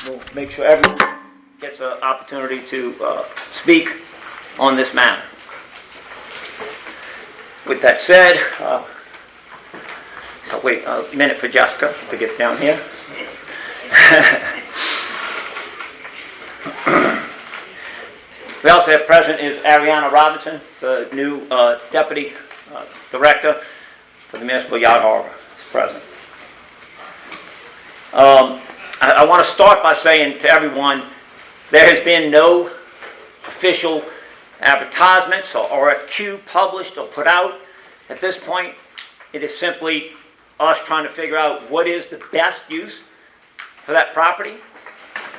we'll make sure everyone gets an opportunity to speak on this matter. With that said, so wait a minute for Jessica to get down here. We also have present is Ariana Robinson, the new Deputy Director for the Municipal Yacht Harbor, is present. I want to start by saying to everyone, there has been no official advertisements or RFQ published or put out. At this point, it is simply us trying to figure out what is the best use for that property.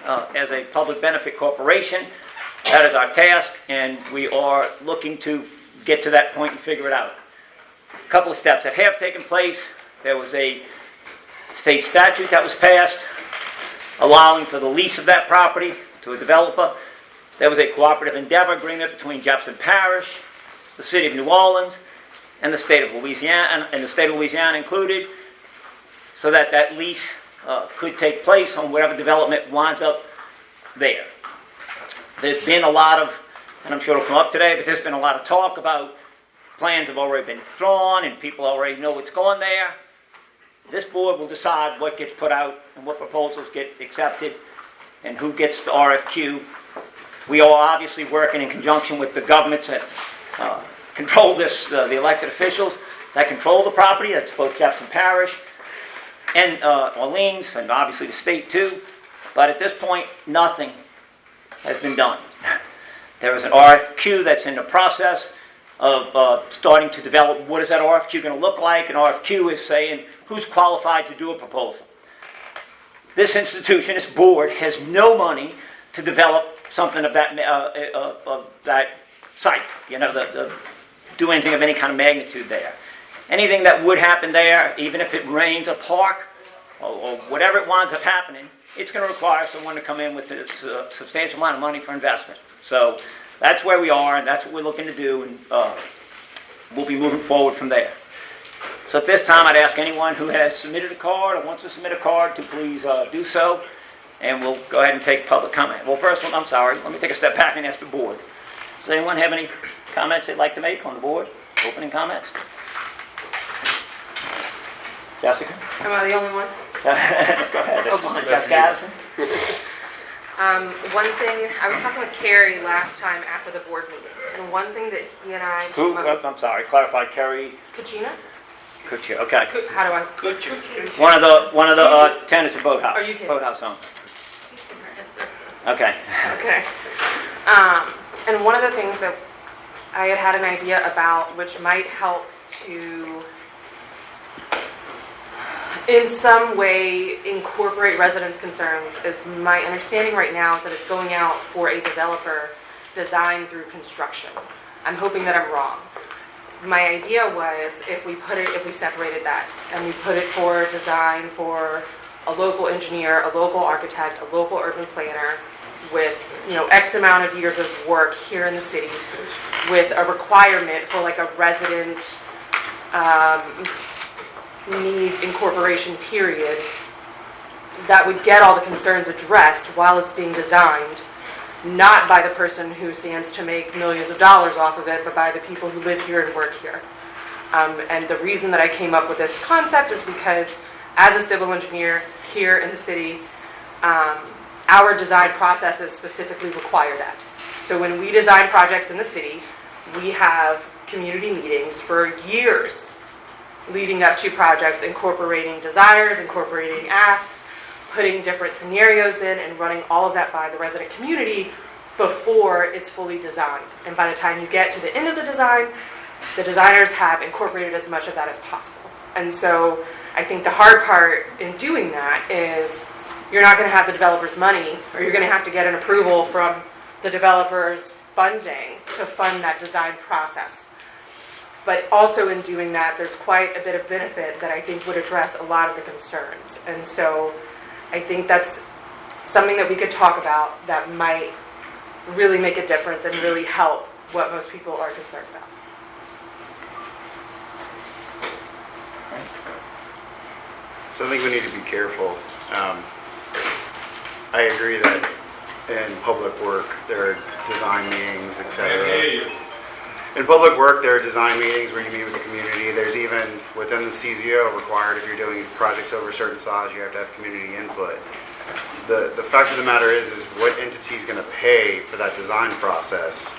As a public benefit corporation, that is our task, and we are looking to get to that point and figure it out. A couple of steps that have taken place. There was a state statute that was passed allowing for the lease of that property to a developer. There was a cooperative endeavor agreement between Jefferson Parish, the City of New Orleans, and the State of Louisiana, and the State of Louisiana included, so that that lease could take place on whatever development winds up there. There's been a lot of, and I'm sure it'll come up today, but there's been a lot of talk about plans have already been drawn and people already know what's going there. This board will decide what gets put out and what proposals get accepted and who gets the RFQ. We are obviously working in conjunction with the governments that control this, the elected officials that control the property. That's both Jefferson Parish and Orleans, and obviously the state too. But at this point, nothing has been done. There is an RFQ that's in the process of starting to develop. What is that RFQ going to look like? An RFQ is saying who's qualified to do a proposal. This institution, this board, has no money to develop something of that site. You know, do anything of any kind of magnitude there. Anything that would happen there, even if it rains a park or whatever it winds up happening, it's going to require someone to come in with a substantial amount of money for investment. So that's where we are, and that's what we're looking to do, and we'll be moving forward from there. So at this time, I'd ask anyone who has submitted a card or wants to submit a card to please do so, and we'll go ahead and take public comment. Well, first, I'm sorry, let me take a step back and ask the board. Does anyone have any comments they'd like to make on the board? Opening comments? Jessica? Am I the only one? Go ahead. Jessica Addison. One thing, I was talking with Carrie last time after the board meeting, and one thing that he and I... Who? I'm sorry, clarify, Kerry... Kachina? Kuchia, okay. How do I... One of the tenants of Boathouse. Are you kidding? Boathouse owner. Okay. Okay. And one of the things that I had an idea about, which might help to, in some way, incorporate residents' concerns, is my understanding right now is that it's going out for a developer design through construction. I'm hoping that I'm wrong. My idea was if we separated that and we put it for design for a local engineer, a local architect, a local urban planner with, X amount of years of work here in the city with a requirement for like a resident needs incorporation period that would get all the concerns addressed while it's being designed, not by the person who stands to make millions of dollars off of it, but by the people who live here and work here. And the reason that I came up with this concept is because as a civil engineer here in the city, our design processes specifically require that. So when we design projects in the city, we have community meetings for years leading up to projects, incorporating desires, incorporating asks, putting different scenarios in, and running all of that by the resident community before it's fully designed. And by the time you get to the end of the design, the designers have incorporated as much of that as possible. And so I think the hard part in doing that is you're not going to have the developer's money, or you're going to have to get an approval from the developer's funding to fund that design process. But also in doing that, there's quite a bit of benefit that I think would address a lot of the concerns. And so I think that's something that we could talk about that might really make a difference and really help what most people are concerned about. So I think we need to be careful. I agree that in public work, there are design meetings, etc. In public work, there are design meetings where you meet with the community. There's even, within the CZO, required if you're doing projects over a certain size, you have to have community input. The fact of the matter is what entity is going to pay for that design process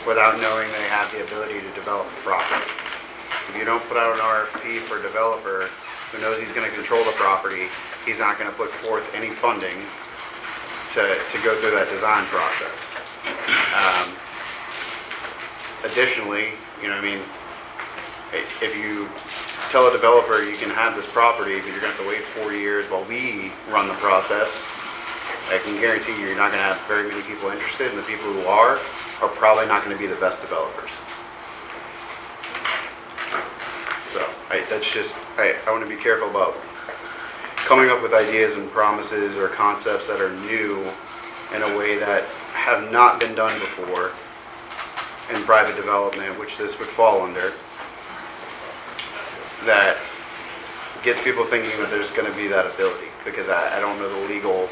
without knowing they have the ability to develop the property. If you don't put out an RFP for a developer who knows he's going to control the property, he's not going to put forth any funding to go through that design process. Additionally, you know what I mean, if you tell a developer you can have this property, but you're going to have to wait 4 years while we run the process, I can guarantee you're not going to have very many people interested, and the people who are probably not going to be the best developers. So that's just, I want to be careful about coming up with ideas and promises or concepts that are new in a way that have not been done before in private development, which this would fall under, that gets people thinking that there's going to be that ability, because I don't know the legal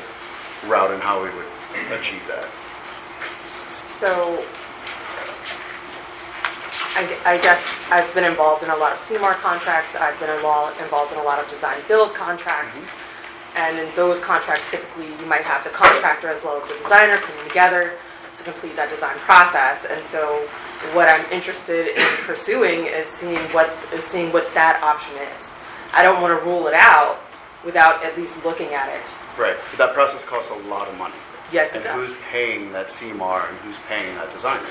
route and how we would achieve that. So, I guess I've been involved in a lot of CMAR contracts, I've been involved in a lot of design-build contracts, and in those contracts, typically, you might have the contractor as well as the designer coming together to complete that design process. And so what I'm interested in pursuing is seeing what that option is. I don't want to rule it out without at least looking at it. Right, but that process costs a lot of money. Yes, it And does. who's paying that CMAR and who's paying that designer?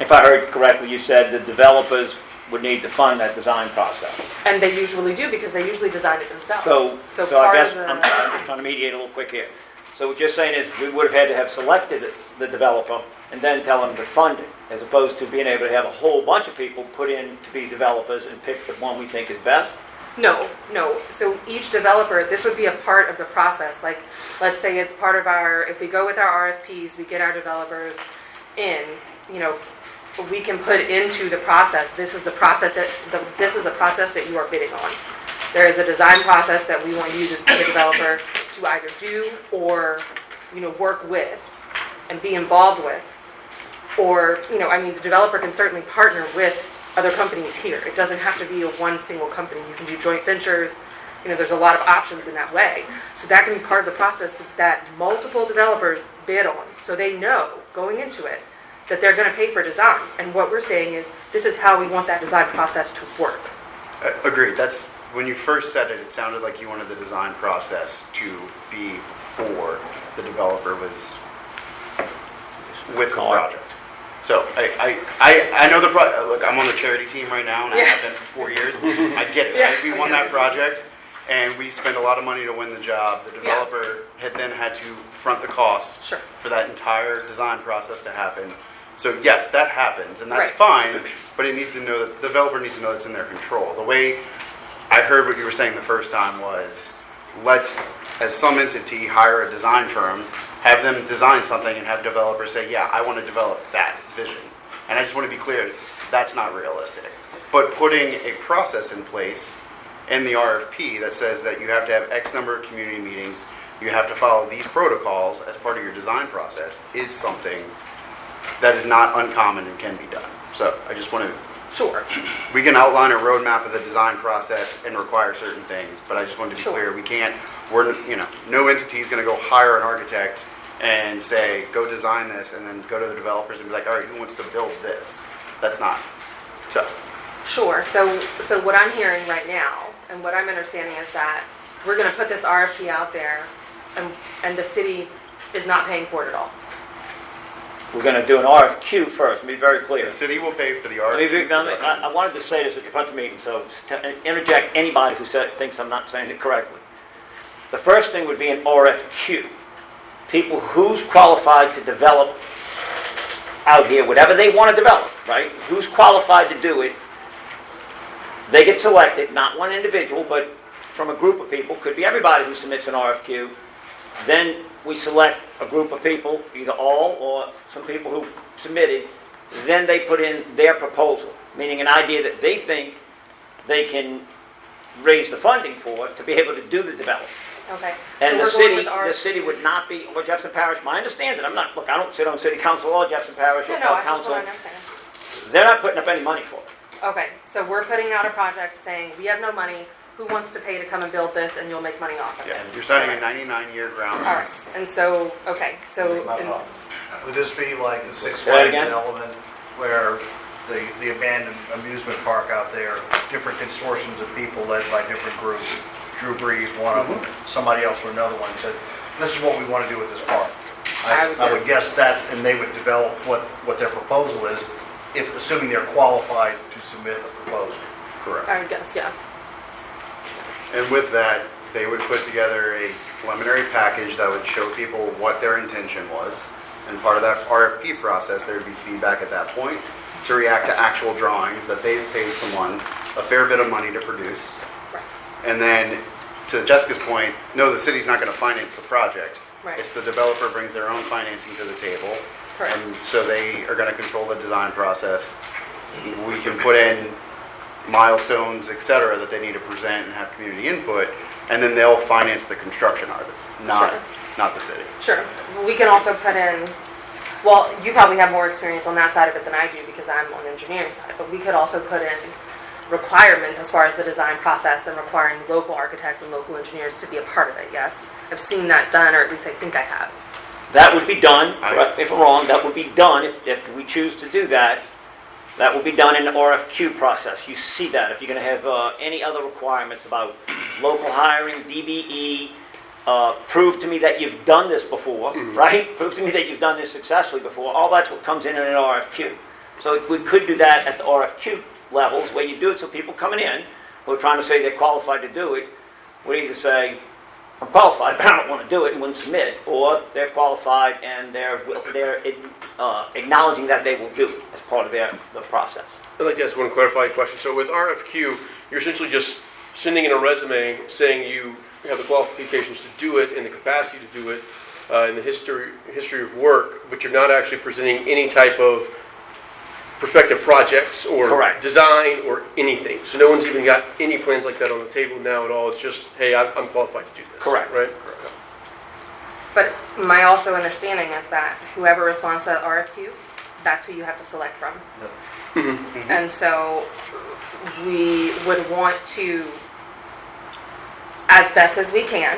If I heard correctly, you said the developers would need to fund that design process. And they usually do, because they usually design it themselves. So I part guess, of the- I'm just trying to mediate a little quick here. So what you're saying is we would have had to have selected the developer and then tell them to fund it, as opposed to being able to have a whole bunch of people put in to be developers and pick the one we think is best? No. So each developer, this would be a part of the process. Like, let's say it's part of if we go with our RFPs, we get our developers in, we can put into the process, this is the process that you are bidding on. There is a design process that we want you, the developer, to either do or, work with and be involved with. Or, the developer can certainly partner with other companies here. It doesn't have to be one single company. You can do joint ventures. There's a lot of options in that way. So that can be part of the process that multiple developers bid on. So they know going into it that they're going to pay for design. And what we're saying is, this is how we want that design process to work. Agreed. That's, when you first said it, it sounded like you wanted the design process to be before the developer was with the project. So I know the project. Look, I'm on the charity team right now, and I have been for 4 years. I get it. Right? We won that project, and we spent a lot of money to win the job. The developer had to front the cost for that entire design process to happen. So yes, that happens, and that's fine. But it needs to know that the developer needs to know it's in their control. The way I heard what you were saying the first time was, let's, as some entity, hire a design firm, have them design something, and have developers say, yeah, I want to develop that vision. And I just want to be clear, that's not realistic. But putting a process in place in the RFP that says that you have to have X number of community meetings, you have to follow these protocols as part of your design process, is something that is not uncommon and can be done. So I just want to... Sure. We can outline a roadmap of the design process and require certain things, but I just wanted to be clear, we can't, no entity is going to go hire an architect and say, go design this, and then go to the developers and be like, all right, who wants to build this? That's not so. Sure. So what I'm hearing right now, and what I'm understanding, is that we're going to put this RFP out there, and the city is not paying for it at all. We're going to do an RFQ first, be very clear. The city will pay for the RFQ. I wanted to say this at the front of the meeting, so to interject anybody who thinks I'm not saying it correctly. The first thing would be an RFQ. People who's qualified to develop out here, whatever they want to develop, right? Who's qualified to do it, they get selected, not one individual, but from a group of people, could be everybody who submits an RFQ. Then we select a group of people, either all or some people who submitted. Then they put in their proposal, meaning an idea that they think they can raise the funding for to be able to do the development. Okay. And So the we're going city, with our. the city would not be, or Jefferson Parish, I understand it, I'm not, look, I don't sit on city council or Jefferson Parish or No, I town just council. want to understand. They're not putting up any money for it. Okay, so we're putting out a project saying, we have no money, who wants to pay to come and build this, and you'll make money off of it? Yeah, you're signing a 99-year ground All lease. right, and so, okay, so, Would this be like the Six Say that Flags again? development where the abandoned amusement park out there, different consortiums of people led by different groups, Drew Brees, one of them, somebody else or another one, said, this is what we want to do with this park. I would guess that's, and they would develop what their proposal is, if, assuming they're qualified to submit a proposal. Correct. I would guess, yeah. And with that, they would put together a preliminary package that would show people what their intention was. And part of that RFP process, there would be feedback at that point to react to actual drawings that they've paid someone a fair bit of money to produce. Right. And then, to Jessica's point, no, the city's not going to finance the project. Right. It's the developer brings their own financing to the table. Correct. And so they are going to control the design process. We can put in milestones, et cetera, that they need to present and have community input, and then they'll finance the construction of it, Sure. not the city. Sure. We can also put in, well, you probably have more experience on that side of it than I do because I'm on the engineering side, but we could also put in requirements as far as the design process and requiring local architects and local engineers to be a part of it, yes? I've seen that done, or at least I think I have. That would be done, correct me if I'm wrong, that would be done if we choose to do that. That will be done in the RFQ process. You see that. If you're going to have any other requirements about local hiring, DBE, prove to me that you've done this before, right? Prove to me that you've done this successfully before. All that's what comes in an RFQ. So we could do that at the RFQ levels where you do it so people coming in who are trying to say they're qualified to do it would either say, I'm qualified, but I don't want to do it and wouldn't submit, or they're qualified and they're acknowledging that they will do it as part of the process. I'd like to ask one clarifying question. So with RFQ, you're essentially just sending in a resume saying you have the qualifications to do it and the capacity to do it in the history of work, but you're not actually presenting any type of prospective projects or Correct. design or anything. So no one's even got any plans like that on the table now at all. It's just, hey, I'm qualified to do this. Correct. Right? But my also understanding is that whoever responds to that RFQ, that's who you have to select from. And so we would want to, as best as we can,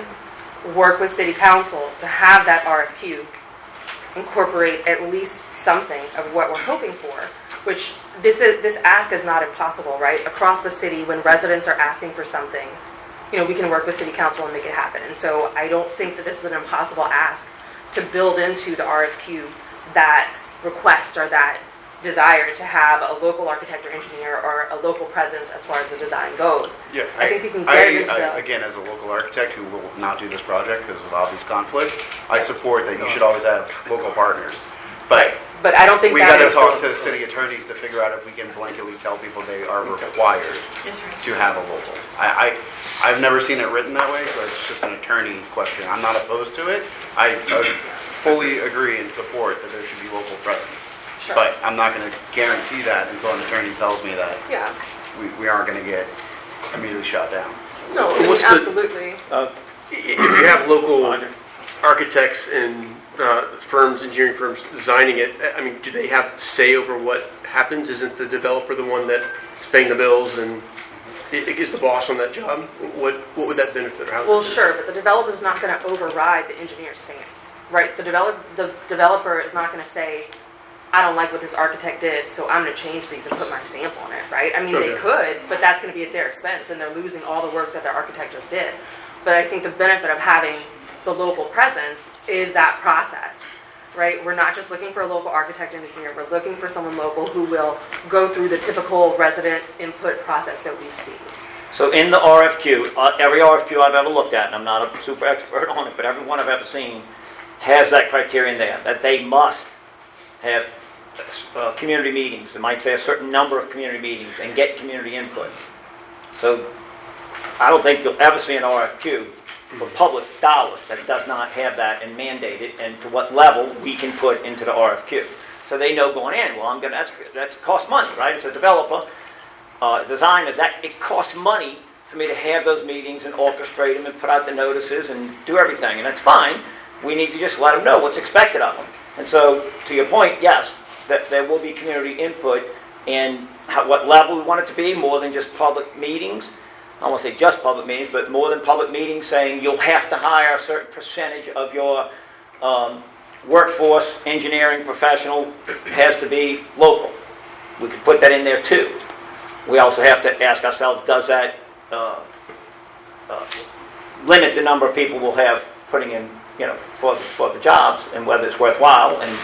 work with city council to have that RFQ incorporate at least something of what we're hoping for, which this ask is not impossible, right? Across the city, when residents are asking for something, we can work with city council and make it happen. And so I don't think that this is an impossible ask to build into the RFQ that request or that desire to have a local architect or engineer or a local presence as far as the design goes. Yeah, I think we can get it into the... Again, as a local architect who will not do this project because of obvious conflicts, I support that you should always have local partners. But But I don't think we that got to is- talk to the city attorneys to figure out if we can blanketly tell people they are required to have a local. I've never seen it written that way, so it's just an attorney question. I'm not opposed to it. I fully agree and support that there should be local presence. Sure. But I'm not going to guarantee that until an attorney tells me that Yeah. we aren't going to get immediately shut down. No, I mean, What's the- absolutely. If you have local architects and firms, engineering firms designing it, I mean, do they have say over what happens? Isn't the developer the one that's paying the bills and is the boss on that job? What would that benefit or how? Well, sure, but the developer is not going to override the engineer's saying, right? The developer is not going to say, I don't like what this architect did, so I'm going to change these and put my stamp on it, right? I mean, they Okay. could, but that's going to be at their expense, and they're losing all the work that their architect just did. But I think the benefit of having the local presence is that process, right? We're not just looking for a local architect engineer, we're looking for someone local who will go through the typical resident input process that we've seen. So in the RFQ, every RFQ I've ever looked at, and I'm not a super expert on it, but every one I've ever seen has that criterion there, that they must have community meetings. They might say a certain number of community meetings and get community input. So I don't think you'll ever see an RFQ for public dollars that does not have that and mandate it, and to what level we can put into the RFQ. So they know going in, well, that's cost money, right? It's a developer, designer, that it costs money for me to have those meetings and orchestrate them and put out the notices and do everything, and that's fine. We need to just let them know what's expected of them. And so, to your point, yes, that there will be community input in what level we want it to be, more than just public meetings. I won't say just public meetings, but more than public meetings saying you'll have to hire a certain percentage of your workforce, engineering professional has to be local. We could put that in there too. We also have to ask ourselves, does that limit the number of people we'll have putting in, for the jobs, and whether it's worthwhile, and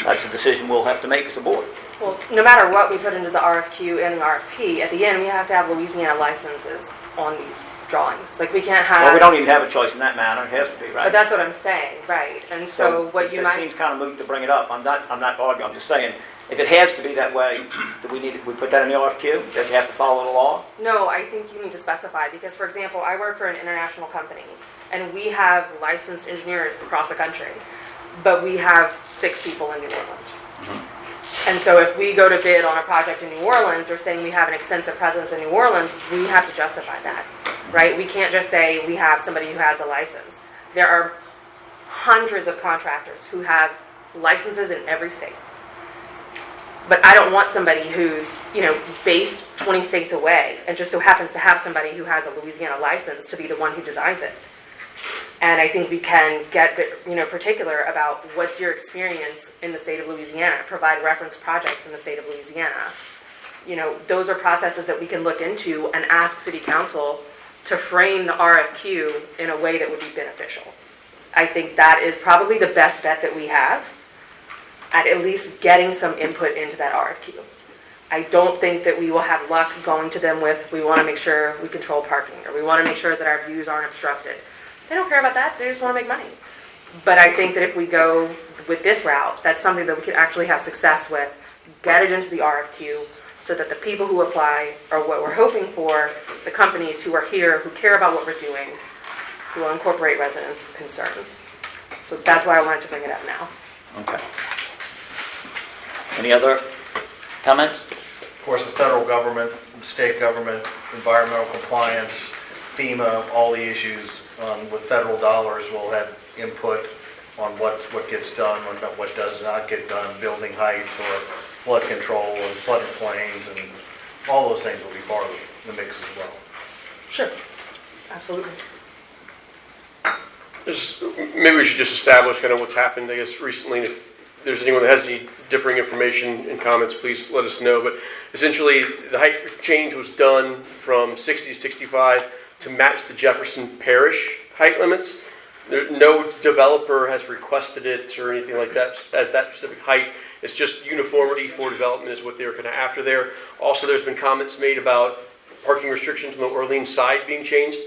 that's a decision we'll have to make as a board. Well, no matter what we put into the RFQ and the RFP, at the end, we have to have Louisiana licenses on these drawings. Like, we can't have... Well, we don't even have a choice in that matter, it has to be, right? But that's what I'm saying, right? And so what you It might... seems kind of moot to bring it up. I'm not arguing, I'm just saying, if it has to be that way, do we put that in the RFQ, that you have to follow the law? No, I think you need to specify, because, for example, I work for an international company, and we have licensed engineers across the country, but we have 6 people in New Orleans. And so if we go to bid on a project in New Orleans, or saying we have an extensive presence in New Orleans, we have to justify that, right? We can't just say we have somebody who has a license. There are hundreds of contractors who have licenses in every state. But I don't want somebody who's, based 20 states away and just so happens to have somebody who has a Louisiana license to be the one who designs it. And I think we can get, particular about what's your experience in the state of Louisiana, provide reference projects in the state of Louisiana. Those are processes that we can look into and ask City Council to frame the RFQ in a way that would be beneficial. I think that is probably the best bet that we have at least getting some input into that RFQ. I don't think that we will have luck going to them with, we want to make sure we control parking, or we want to make sure that our views aren't obstructed. They don't care about that, they just want to make money. But I think that if we go with this route, that's something that we can actually have success with, get it into the RFQ, so that the people who apply are what we're hoping for, the companies who are here, who care about what we're doing, who will incorporate residents' concerns. So that's why I wanted to bring it up now. Okay. Any other comments? Of course, the federal government, the state government, environmental compliance, FEMA, all the issues with federal dollars will have input on what gets done, what does not get done, building heights or flood control and floodplains, and all those things will be part of the mix as well. Sure, absolutely. Maybe we should just establish kind of what's happened, I guess, recently. If there's anyone that has any differing information and comments, please let us know. But essentially, the height change was done from 60 to 65 to match the Jefferson Parish height limits. No developer has requested it or anything like that as that specific height. It's just uniformity for development is what they were kind of after there. Also, there's been comments made about parking restrictions on the Orleans side being changed.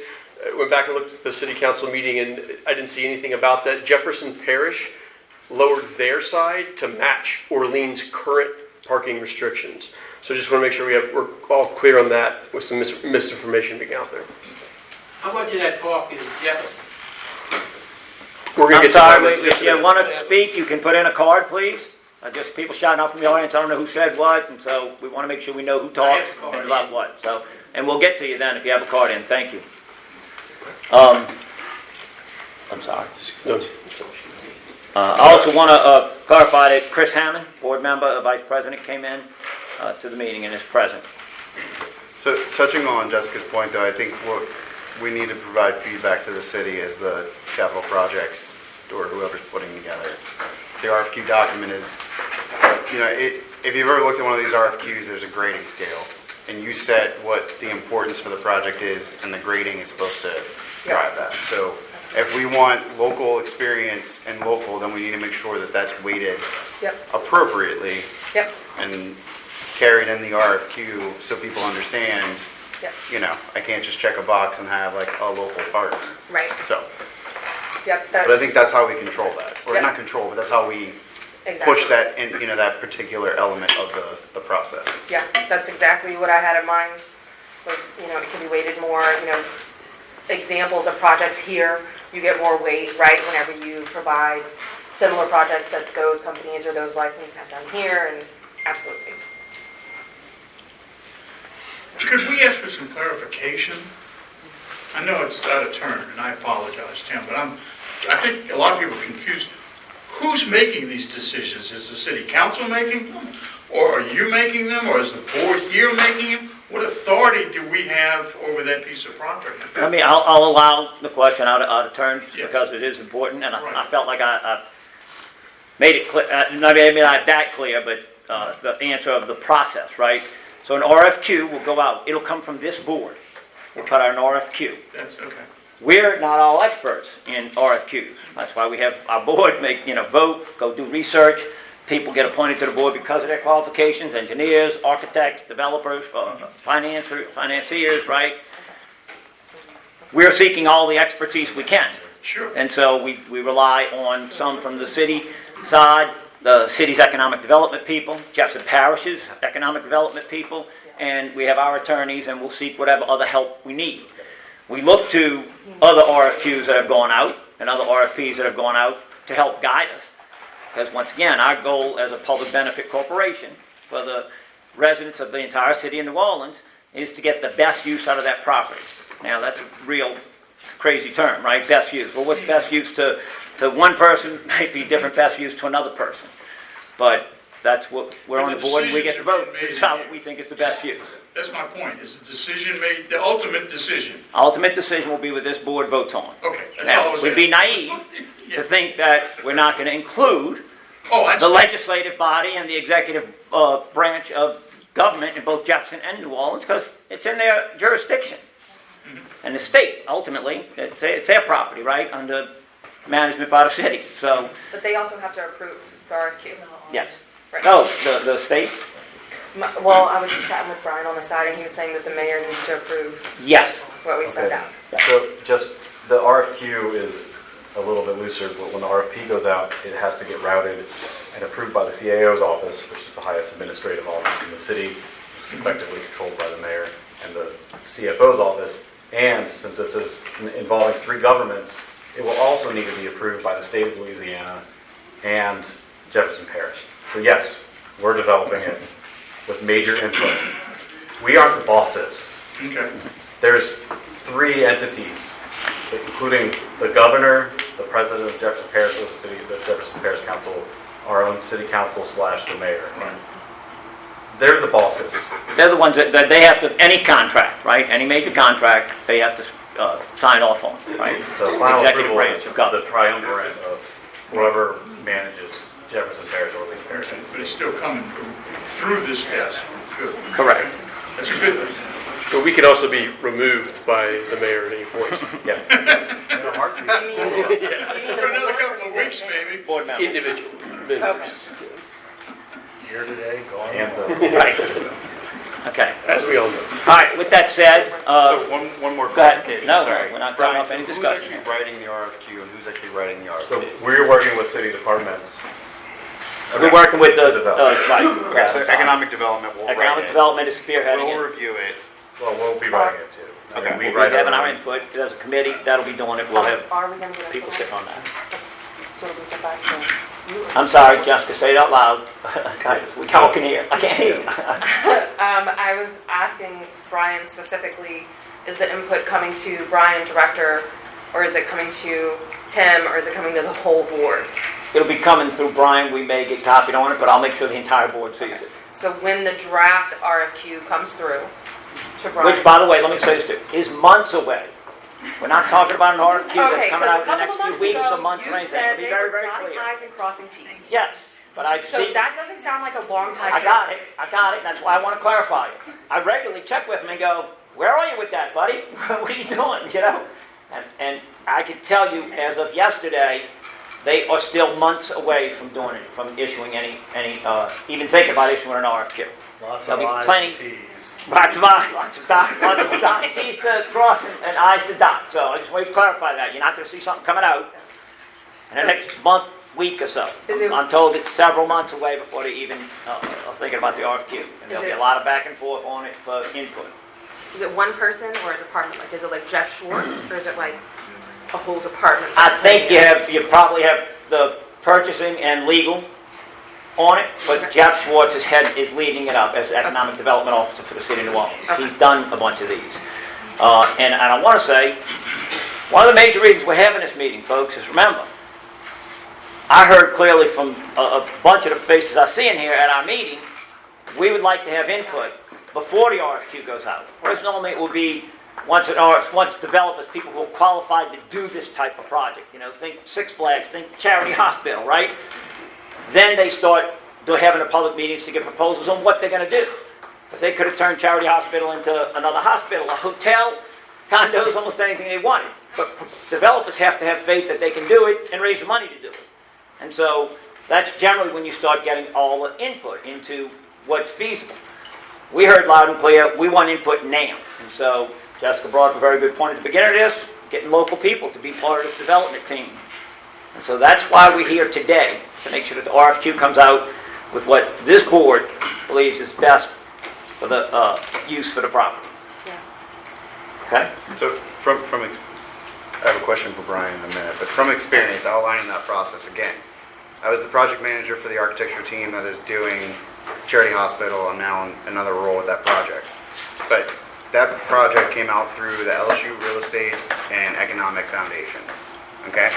I went back and looked at the city council meeting, and I didn't see anything about that. Jefferson Parish lowered their side to match Orleans' current parking restrictions. So just want to make sure we're all clear on that with some misinformation being out there. How much of that park is Jefferson? We're going to I'm get some sorry, comments if you yesterday. want to speak, you can put in a card, please. Just people shouting out from the audience, I don't know who said what, and so we want to make sure we know who talks and about what. So, and we'll get to you then if you have a card in. Thank you. I'm sorry. No. I also want to clarify that Chris Hammond, board member, vice president, came in to the meeting and is present. So touching on Jessica's point, though, I think what we need to provide feedback to the city as the capital projects or whoever's putting together. The RFQ document is, if you've ever looked at one of these RFQs, there's a grading scale. And you set what the importance for the project is, and the grading is supposed to drive that. So if we want local experience and local, then we need to make sure that that's weighted appropriately Yep. and carried in the RFQ so people understand, Yep. I can't just check a box and have like a local partner. Right. So, Yep. but I think that's how we control that. Or Yep. not control, but that's how we Exactly. push that in, that particular element of the process. Yeah, that's exactly what I had in mind, was, it can be weighted more, examples of projects here, you get more weight, right, whenever you provide similar projects that those companies or those licenses have done here, and absolutely. Could we ask for some clarification I know it's out of turn, and I apologize, Tim, but I think a lot of people are confused. Who's making these decisions? Is the city council making them? Or are you making them? Or is the board here making them? What authority do we have over that piece of property? I'll allow the question out of turn Yes. because it is important, and I Right. felt like I made it clear, maybe not that clear, but the answer of the process, right? So an RFQ will go out. It'll come from this board. We'll put out an RFQ. That's okay. We're not all experts in RFQs. That's why we have our board vote, go do research. People get appointed to the board because of their qualifications, engineers, architects, developers, financiers, right? We're seeking all the expertise we can. Sure. And so we rely on some from the city side, the city's economic development people, Jefferson Parish's economic development people, and we have our attorneys, and we'll seek whatever other help we need. We look to other RFQs that have gone out and other RFPs that have gone out to help guide us. Because once again, our goal as a public benefit corporation for the residents of the entire city of New Orleans is to get the best use out of that property. Now, that's a real crazy term, right? Best use. Well, what's best use to one person might be different best use to another person. But that's what we're on the board, and we get to vote to decide what we think is the best use. That's my point. Is the decision made, the ultimate decision? Ultimate decision will be what this board votes on. Okay, that's all I Now, was we'd be asking. naive to think that we're not going to include Oh, I the see. legislative body and the executive branch of government in both Jefferson and New Orleans, because it's in their jurisdiction. And the state, ultimately, it's their property, right, under management by the city. So, But they also have to approve the RFQ. yes. Right. Oh, the state? Well, I was just chatting with Brian on the side, and he was saying that the mayor needs to approve Yes. what we send out. So just, the RFQ is a little bit looser, but when the RFP goes out, it has to get routed and approved by the CAO's office, which is the highest administrative office in the city, which is effectively controlled by the mayor, and the CFO's office. And since this is involving three governments, it will also need to be approved by the state of Louisiana and Jefferson Parish. So yes, we're developing it with major input. We aren't the bosses. Okay. There's three entities, including the governor, the president of Jefferson Parish, the Jefferson Parish Council, our own city council / the mayor. Right. They're the bosses. They're the ones that they have to, any contract, right, any major contract, they have to sign off on, right? So final Executive approval branch is of government. the triumvirate of whoever manages Jefferson Parish or Lee Parish. But it's still coming through this desk. Good. Correct. That's a good thing. But we can also be removed by the mayor at any point. Yeah. In a heartbeat. For another couple of weeks, maybe. Board member. Individual members, Here today, gone And tomorrow. Right. Okay. as we all know. All right, with that said, So one more go ahead. clarification, No, sorry. we're not going Brian, off any so discussion. who's actually writing the RFQ and who's actually writing the So RFP? we're working with city departments. we're working with the, Okay, so right. economic development will write Economic it. development is spearheading We'll it. review it. Well, we'll be writing it too. I mean, Okay. we We'll write be having our our own. input, there's a committee, that'll be doing it, we'll have Are we going to get people sitting on that. So we send back to you? I'm sorry, Jessica, say it out loud. We all can hear, I can't hear you. I was asking Brian specifically, is the input coming to Brian, director, or is it coming to Tim, or is it coming to the whole board? It'll be coming through Brian, we may get copied on it, but I'll make sure the entire board sees it. So when the draft RFQ comes through to Brian. Which, by the way, let me say this too, is months away. We're not talking about an RFQ that's Okay, coming out in the next few because weeks a or couple months of or months anything. ago, It'll be you very, said very they were dotting clear. i's and crossing t's. Yes, but I So see, that doesn't sound like a long time. I got it, that's why I want to clarify it. I regularly check with them and go, where are you with that, buddy? What are you doing, you know? And I can tell you, as of yesterday, they are still months away from doing it, from issuing any, even thinking about issuing an RFQ. Lots of There'll be I's plenty- and T's. Lots of T's to cross and I's to dot. So I just want to clarify that. You're not going to see something coming out in the next month, week or so. Is it- I'm told it's several months away before they even are thinking about the RFQ. And there'll be a lot of back and forth on it for input. Is it one person or a department? Like, is it like Jeff Schwartz, or is it like a whole department? I think you probably have the purchasing and legal on it, but Jeff Schwartz is leading it up as Economic Development Officer for the City of New Orleans. Okay. He's done a bunch of these. And I want to say, one of the major reasons we're having this meeting, folks, is remember, I heard clearly from a bunch of the faces I see in here at our meeting, we would like to have input before the RFQ goes out. Whereas normally it will be once developers, people who are qualified to do this type of project. You know, think Six Flags, think Charity Hospital, right? Then they start having the public meetings to get proposals on what they're going to do. Because they could have turned Charity Hospital into another hospital, a hotel, condos, almost anything they wanted. But developers have to have faith that they can do it and raise the money to do it. And so that's generally when you start getting all the input into what's feasible. We heard loud and clear, we want input now. And so Jessica brought up a very good point at the beginning of this, getting local people to be part of this development team. And so that's why we're here today, to make sure that the RFQ comes out with what this board believes is best for the use for the property. Okay? So I have a question for Brian in a minute, but from experience, outlining that process again, I was the project manager for the architecture team that is doing Charity Hospital. I'm now in another role with that project. But that project came out through the LSU Real Estate and Economic Foundation. Okay?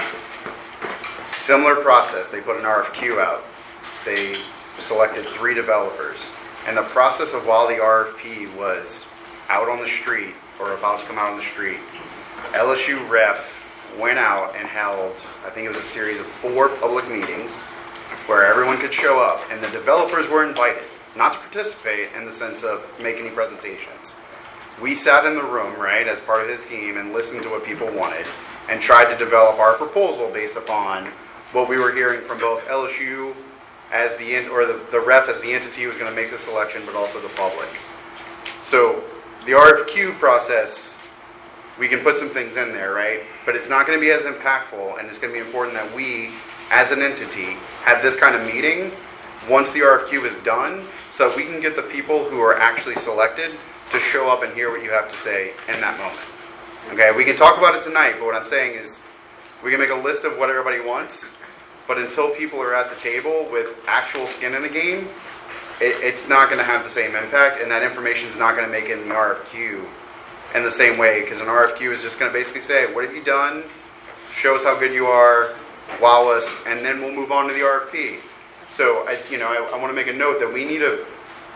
Similar process. They put an RFQ out. They selected 3 developers. And the process of while the RFP was out on the street or about to come out on the street, LSU Ref went out and held, I think it was a series of 4 public meetings where everyone could show up, and the developers were invited, not to participate in the sense of make any presentations. We sat in the room, right, as part of his team and listened to what people wanted and tried to develop our proposal based upon what we were hearing from both LSU as the ref as the entity who was going to make the selection, but also the public. So the RFQ process, we can put some things in there, right? But it's not going to be as impactful, and it's going to be important that we, as an entity, have this kind of meeting once the RFQ is done, so that we can get the people who are actually selected to show up and hear what you have to say in that moment. Okay, we can talk about it tonight, but what I'm saying is we can make a list of what everybody wants, but until people are at the table with actual skin in the game, it's not going to have the same impact, and that information is not going to make it in the RFQ in the same way, because an RFQ is just going to basically say, what have you done? Show us how good you are, wow us, and then we'll move on to the RFP. So I want to make a note that we need to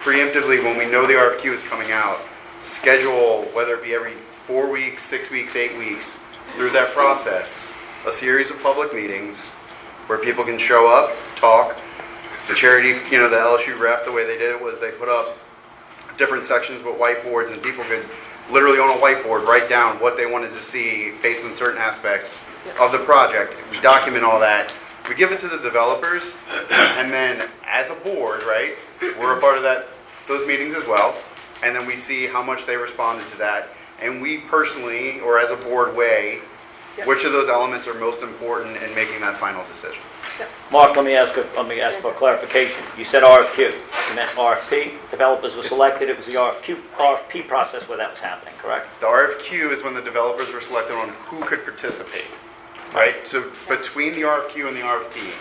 preemptively, when we know the RFQ is coming out, schedule, whether it be every 4 weeks, 6 weeks, 8 weeks, through that process, a series of public meetings where people can show up, talk. The charity, the LSU ref, the way they did it was they put up different sections with whiteboards, and people could literally on a whiteboard write down what they wanted to see based on certain aspects of the project. We document all that. We give it to the developers, and then as a board, right, we're a part of those meetings as well, and then we see how much they responded to that, and we personally, or as a board, weigh which of those elements are most important in making that final decision. Mark, let me ask for clarification. You said RFQ. You meant RFP? Developers were selected. It was the RFP process where that was happening, correct? The RFQ is when the developers were selected on who could participate, right? So between the RFQ and the RFP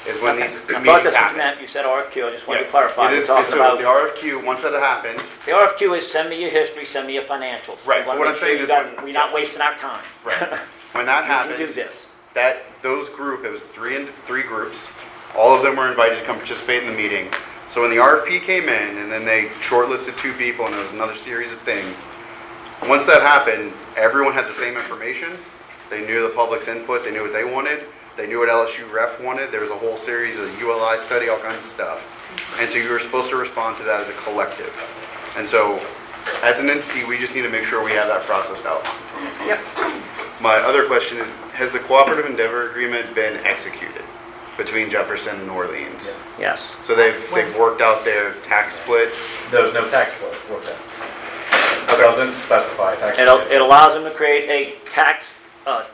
is when these I thought meetings that's what you happen. meant. You said RFQ. I just wanted to Yeah. clarify. It is, We're talking so about the RFQ, once that happens, the RFQ is send me your history, send me your financials. Right, We wanna what make I'm sure saying you is got- when- we're not wasting our time. right, when that You can do happens, this. it was three groups. All of them were invited to come participate in the meeting. So when the RFP came in, and then they shortlisted 2 people, and there was another series of things. Once that happened, everyone had the same information. They knew the public's input. They knew what they wanted. They knew what LSU ref wanted. There was a whole series of ULI study, all kinds of stuff. And so you were supposed to respond to that as a collective. And so as an entity, we just need to make sure we have that process outlined. Yep. My other question is, has the cooperative endeavor agreement been executed between Jefferson and Orleans? Yes. So they've worked out their tax split? There's no tax split worked out. It doesn't specify tax split. It allows them to create a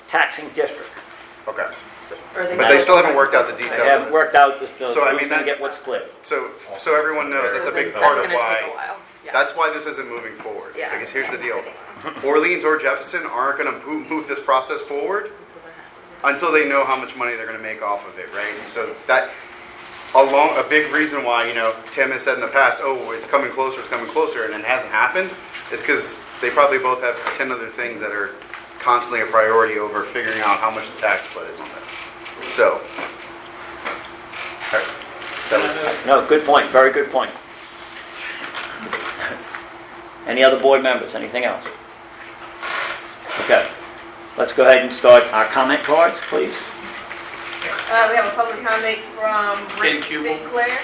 taxing district. Okay. Or But they still haven't worked out the details. They haven't worked out who's So, I mean, going to that- get what split. So everyone knows, that's a big That's part of gonna take a why, while. Yeah. that's why this isn't moving forward. Yeah. Because here's the deal. Orleans or Jefferson aren't going to move this process forward until they know how much money they're going to make off of it, right? And so that, a big reason why, Tim has said in the past, oh, it's coming closer, and it hasn't happened, It's because they probably both have 10 other things that are constantly a priority over figuring out how much the tax split is on this. So, that was, No, good point, very good point. Any other board members, anything else? Okay, let's go ahead and start our comment cards, please. We have a public comment from Rick Thank you. Sinclair.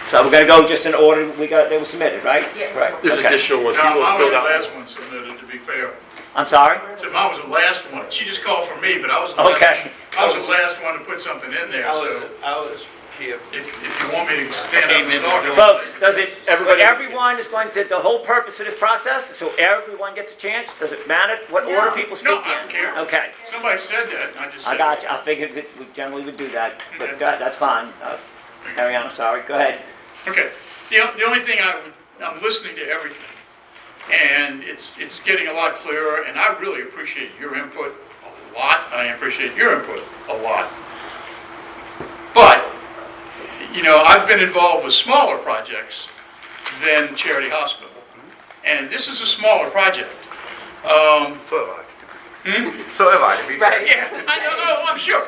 So we're gonna go just in order they were submitted, right? Yes. Right. There's okay. additional ones. No, People I have was filled the out. last one submitted, to be fair. I'm sorry? So mine was the last one. She just called for me, but I was the Okay. last one to put something in there, so I was here. if you want me to stand up and talk. Folks, does it, Everybody- everyone is going to, the whole purpose of this process, so everyone gets a chance? Does it matter what order people speak in? No, I don't care. Okay, Somebody said that, and I just said. I got you, I figured that we generally would do that, but go ahead, that's fine. Ariana, sorry, go ahead. Okay, the only thing I'm listening to everything, and it's getting a lot clearer, and I really appreciate your input a lot. I appreciate your input a lot. But, I've been involved with smaller projects than Charity Hospital, and this is a smaller project. so have I. So have I, to be fair. Yeah, I know, oh, I'm sure.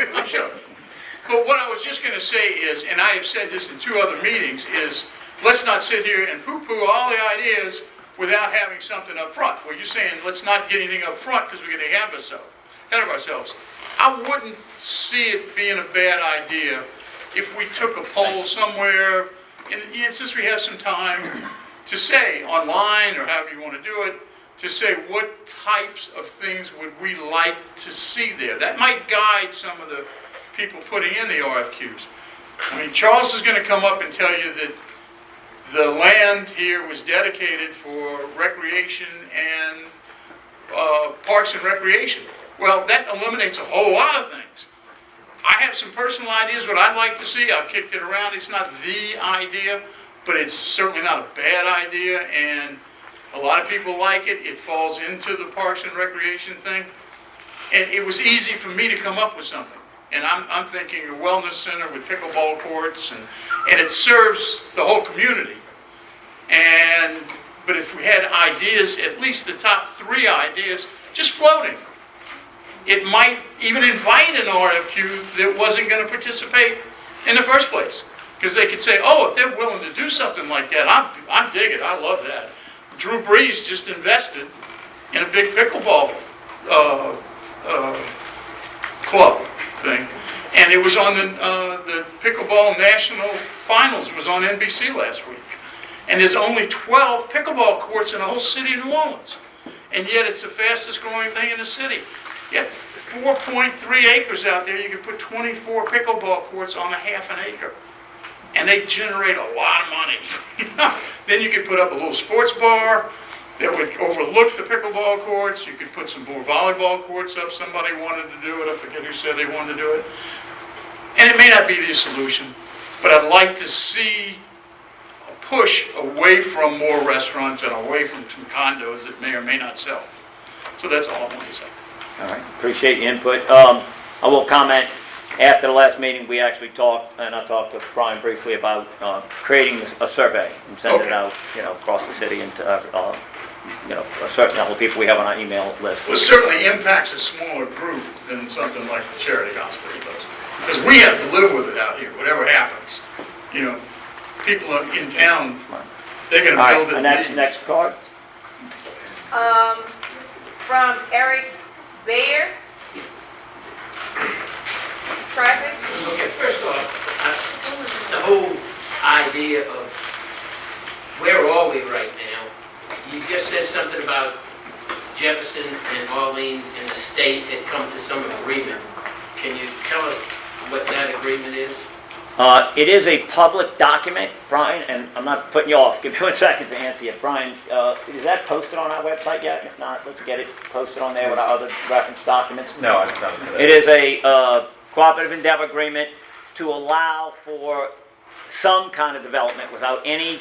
But what I was just going to say is, and I have said this in 2 other meetings, is let's not sit here and poo-poo all the ideas without having something up front. Well, you're saying let's not get anything up front because we're going to have ahead of ourselves. I wouldn't see it being a bad idea if we took a poll somewhere, and since we have some time, to say online or however you want to do it, to say what types of things would we like to see there. That might guide some of the people putting in the RFQs. I mean, Charles is going to come up and tell you that the land here was dedicated for recreation and parks and recreation. Well, that eliminates a whole lot of things. I have some personal ideas what I'd like to see. I've kicked it around. It's not the idea, but it's certainly not a bad idea, and a lot of people like it. It falls into the parks and recreation thing. And it was easy for me to come up with something. And I'm thinking a wellness center with pickleball courts, and it serves the whole community. But if we had ideas, at least the top 3 ideas, just floating, it might even invite an RFQ that wasn't going to participate in the first place. Because they could say, oh, if they're willing to do something like that, I'm digging, I love that. Drew Brees just invested in a big pickleball club thing. And it was on the Pickleball National Finals. It was on NBC last week. And there's only 12 pickleball courts in the whole city of New Orleans. And yet it's the fastest growing thing in the city. Yet 4.3 acres out there, you could put 24 pickleball courts on a half an acre. And they generate a lot of money. Then you could put up a little sports bar that would overlook the pickleball courts. You could put some more volleyball courts up. Somebody wanted to do it. I forget who said they wanted to do it. And it may not be the solution, but I'd like to see a push away from more restaurants and away from some condos that may or may not sell. So that's all I want to say. All right, appreciate your input. I will comment, after the last meeting, we actually talked, and I talked to Brian briefly about creating a survey and sending it out, across the city and to, a certain number of people we have on our email list. Well, it certainly impacts a smaller group than something like the Charity Hospital does. Because we have to live with it out here, whatever happens. People in town, they're going to All build it. right, next card. From Eric Bayer. Traffic. Okay, first off, the whole idea of where are we right now? You just said something about Jefferson and Orleans and the state had come to some agreement. Can you tell us what that agreement is? It is a public document, Brian, and I'm not putting you off. Give me 1 second to answer you. Brian, is that posted on our website yet? If not, let's get it posted on there with our other reference documents. No, I don't know. It is a cooperative endeavor agreement to allow for some kind of development without any,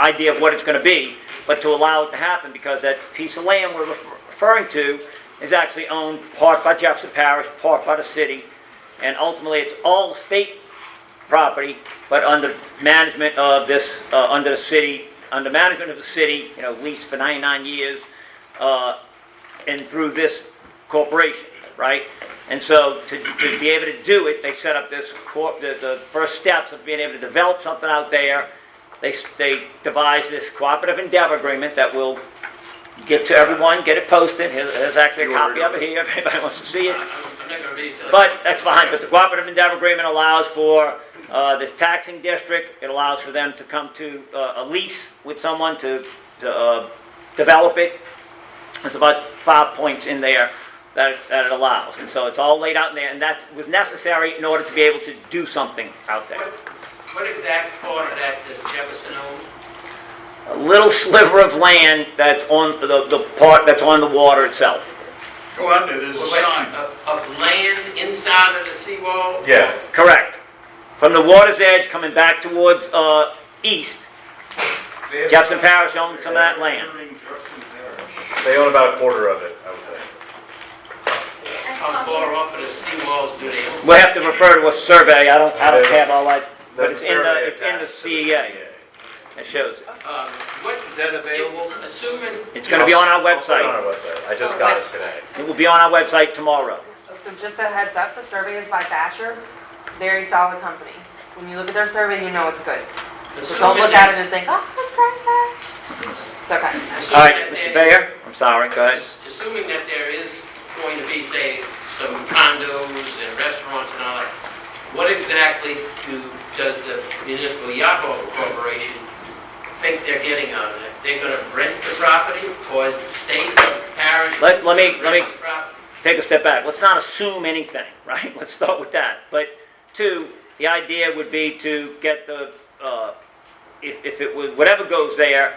idea of what it's going to be, but to allow it to happen because that piece of land we're referring to is actually owned part by Jefferson Parish, part by the city, and ultimately it's all state property, but under management of this, under management of the city, leased for 99 years, and through this corporation, right? And so to be able to do it, they set up this, the first steps of being able to develop something out there. They devised this cooperative endeavor agreement that will get to everyone, get it posted. There's actually a copy of it here if anybody wants to see it. I'm not gonna read it. But that's fine, but the cooperative endeavor agreement allows for this taxing district. It allows for them to come to a lease with someone to develop it. There's about 5 points in there that it allows. And so it's all laid out in there, and that was necessary in order to be able to do something out there. What exact part of that does Jefferson own? A little sliver of land that's on the part that's on the water itself. Go out there, there's a sign. Of land inside of the seawall? Yes. Correct. From the water's edge coming back towards east, Jefferson Parish owns some of that land. They own about a quarter of it, I would say. How far off of the seawalls do they own? We'll have to refer to a survey. I don't have all that, but it's in the CEA. It shows it. What is that available? Assuming. It's going to be on our It's on website. our website. I just got it today. It will be on our website tomorrow. So just a heads up, the survey is by Basher, very solid company. When you look at their survey, you know it's good. So don't look at it and think, oh, that's crazy. It's okay. All right, Mr. Bayer, I'm sorry, go ahead. Assuming that there is going to be, say, some condos and restaurants and all that, what exactly does the Municipal Yacht Corporation think they're getting out of it? They're going to rent the property, or the state, parish? Let me rent the property? take a step back. Let's not assume anything, right? Let's start with that. But two, the idea would be to get the, if it would, whatever goes there,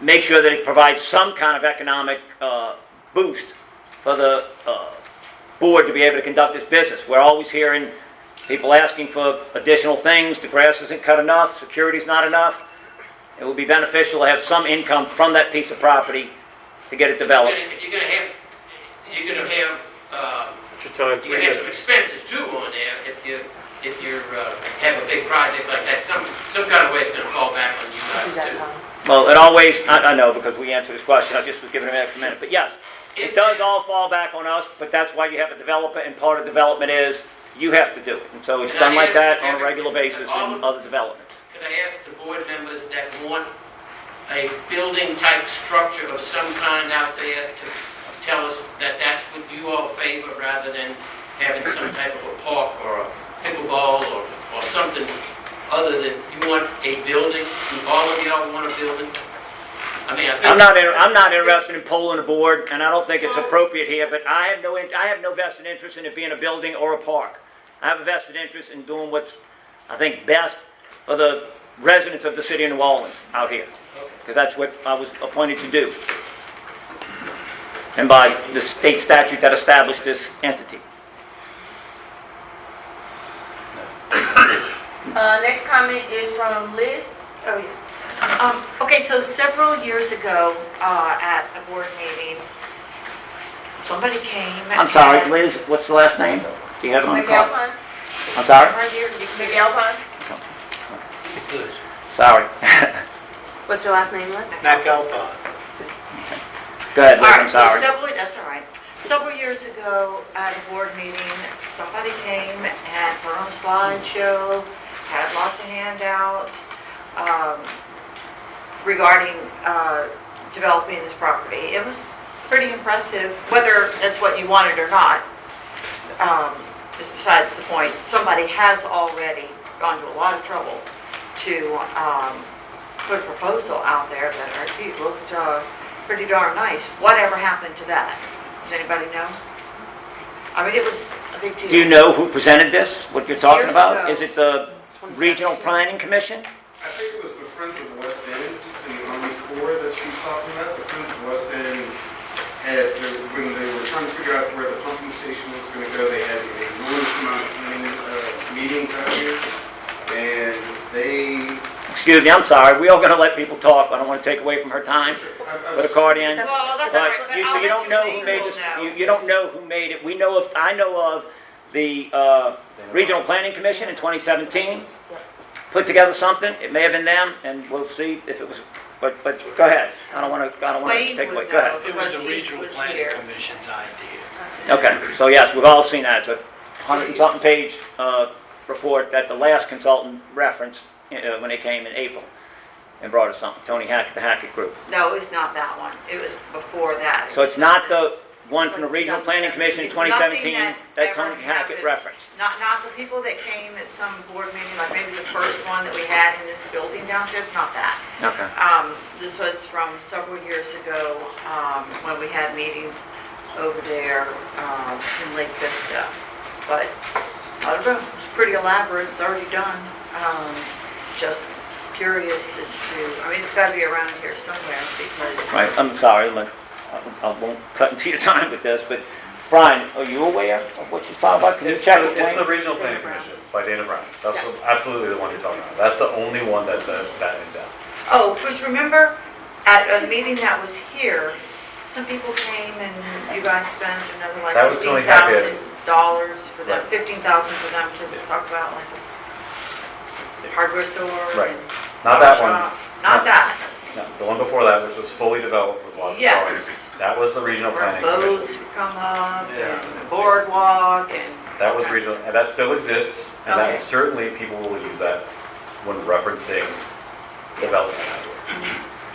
make sure that it provides some kind of economic boost for the board to be able to conduct this business. We're always hearing people asking for additional things. The grass isn't cut enough, security's not enough. It would be beneficial to have some income from that piece of property to get it developed. You're going to have What's your time? you're gonna have some expenses too on there if you have a big project like that. Some kind of way it's going to fall back on you Is that guys too. time? Well, it always, I know because we answered this question, I just was giving him an extra minute. But yes, it does all fall back on us, but that's why you have a developer, and part of development is you have to do it. And so it's done like that on a regular basis in other developments. Could I ask the board members that want a building type structure of some kind out there to tell us that that's what you all favor rather than having some type of a park or a pickleball or something other than you want a building? Do all of y'all want a building? I mean, I think I'm not interested in polling the board, and I don't think it's appropriate here, but I have no vested interest in it being a building or a park. I have a vested interest in doing what's, I think, best for the residents of the city of New Orleans out here, because that's what I was appointed to do, and by the state statute that established this entity. Next comment is from Liz. Oh, yeah. Okay, so several years ago, at a board meeting, somebody came. I'm sorry, Liz, what's the last name? Do you have it on the Miguel card? Pun. I'm sorry? Right here, Miguel Pun. Sorry. What's your last name, Liz? Go ahead, Liz, All I'm right, so sorry. that's all right. Several years ago, at a board meeting, somebody came and put on a slideshow, had lots of handouts, regarding, developing this property. It was pretty impressive, whether that's what you wanted or not, is besides the point. Somebody has already gone to a lot of trouble to, put a proposal out there that actually looked, pretty darn nice. Whatever happened to that? Does anybody know? I mean, it was a big deal. Do you know who presented this, what you're talking Years about? ago. Is it the Regional Planning Commission? I think it was the Friends of the West End and the Army Corps that she's talking about. The Friends of the West End had, when they were trying to figure out where the pumping station was going to go, they had an enormous amount of planning meetings out here. And they... Excuse me, I'm sorry, we are going to let people talk. I don't want to take away from her time. Put a card in. Well, that's all right. So you don't know who made this, you don't know who made it. I know of the Regional Planning Commission in 2017 put together something. It may have been them, and we'll see if it was, but go ahead. I don't want to Wayne take away. would Go ahead. know. It was the Because he Regional was Planning here. Commission's idea. Okay, so yes, we've all seen that. It's a 100-something page report that the last consultant referenced when they came in April and brought us something, Tony Hackett, the Hackett Group. No, it was not that one. It was before that. So it's not the one from the Regional Planning Commission in 2017 Nothing that ever Tony Hackett happened. referenced? Not the people that came at some board meeting, like maybe the first one that we had in this building downstairs, not that. Okay. This was from several years ago, when we had meetings over there, in Lake Vista. But, I don't know, it's pretty elaborate, it's already done. Just curious as to, I mean, it's gotta be around here somewhere because. Right, I'm sorry, I won't cut into your time with this, but Brian, are you aware of what she's talking about? Can you check with It's the Wayne? Regional Planning Commission by Dana Brown. That's absolutely the one you're talking about. That's the only one that's that in-depth. Oh, because remember, at a meeting that was here, some people came and you guys spent another like That was Tony Hackett. $15,000 for them, Right. $15,000 for them to talk about like the hardware store. Right. and Not that one. shop. Not that. No, the one before that, which was fully developed with lots of Yes. drawings. That was the Regional Where Planning boats Commission. would come up Yeah. and the boardwalk and. That was regional, and that still exists, and Okay. that certainly people will use that when referencing development.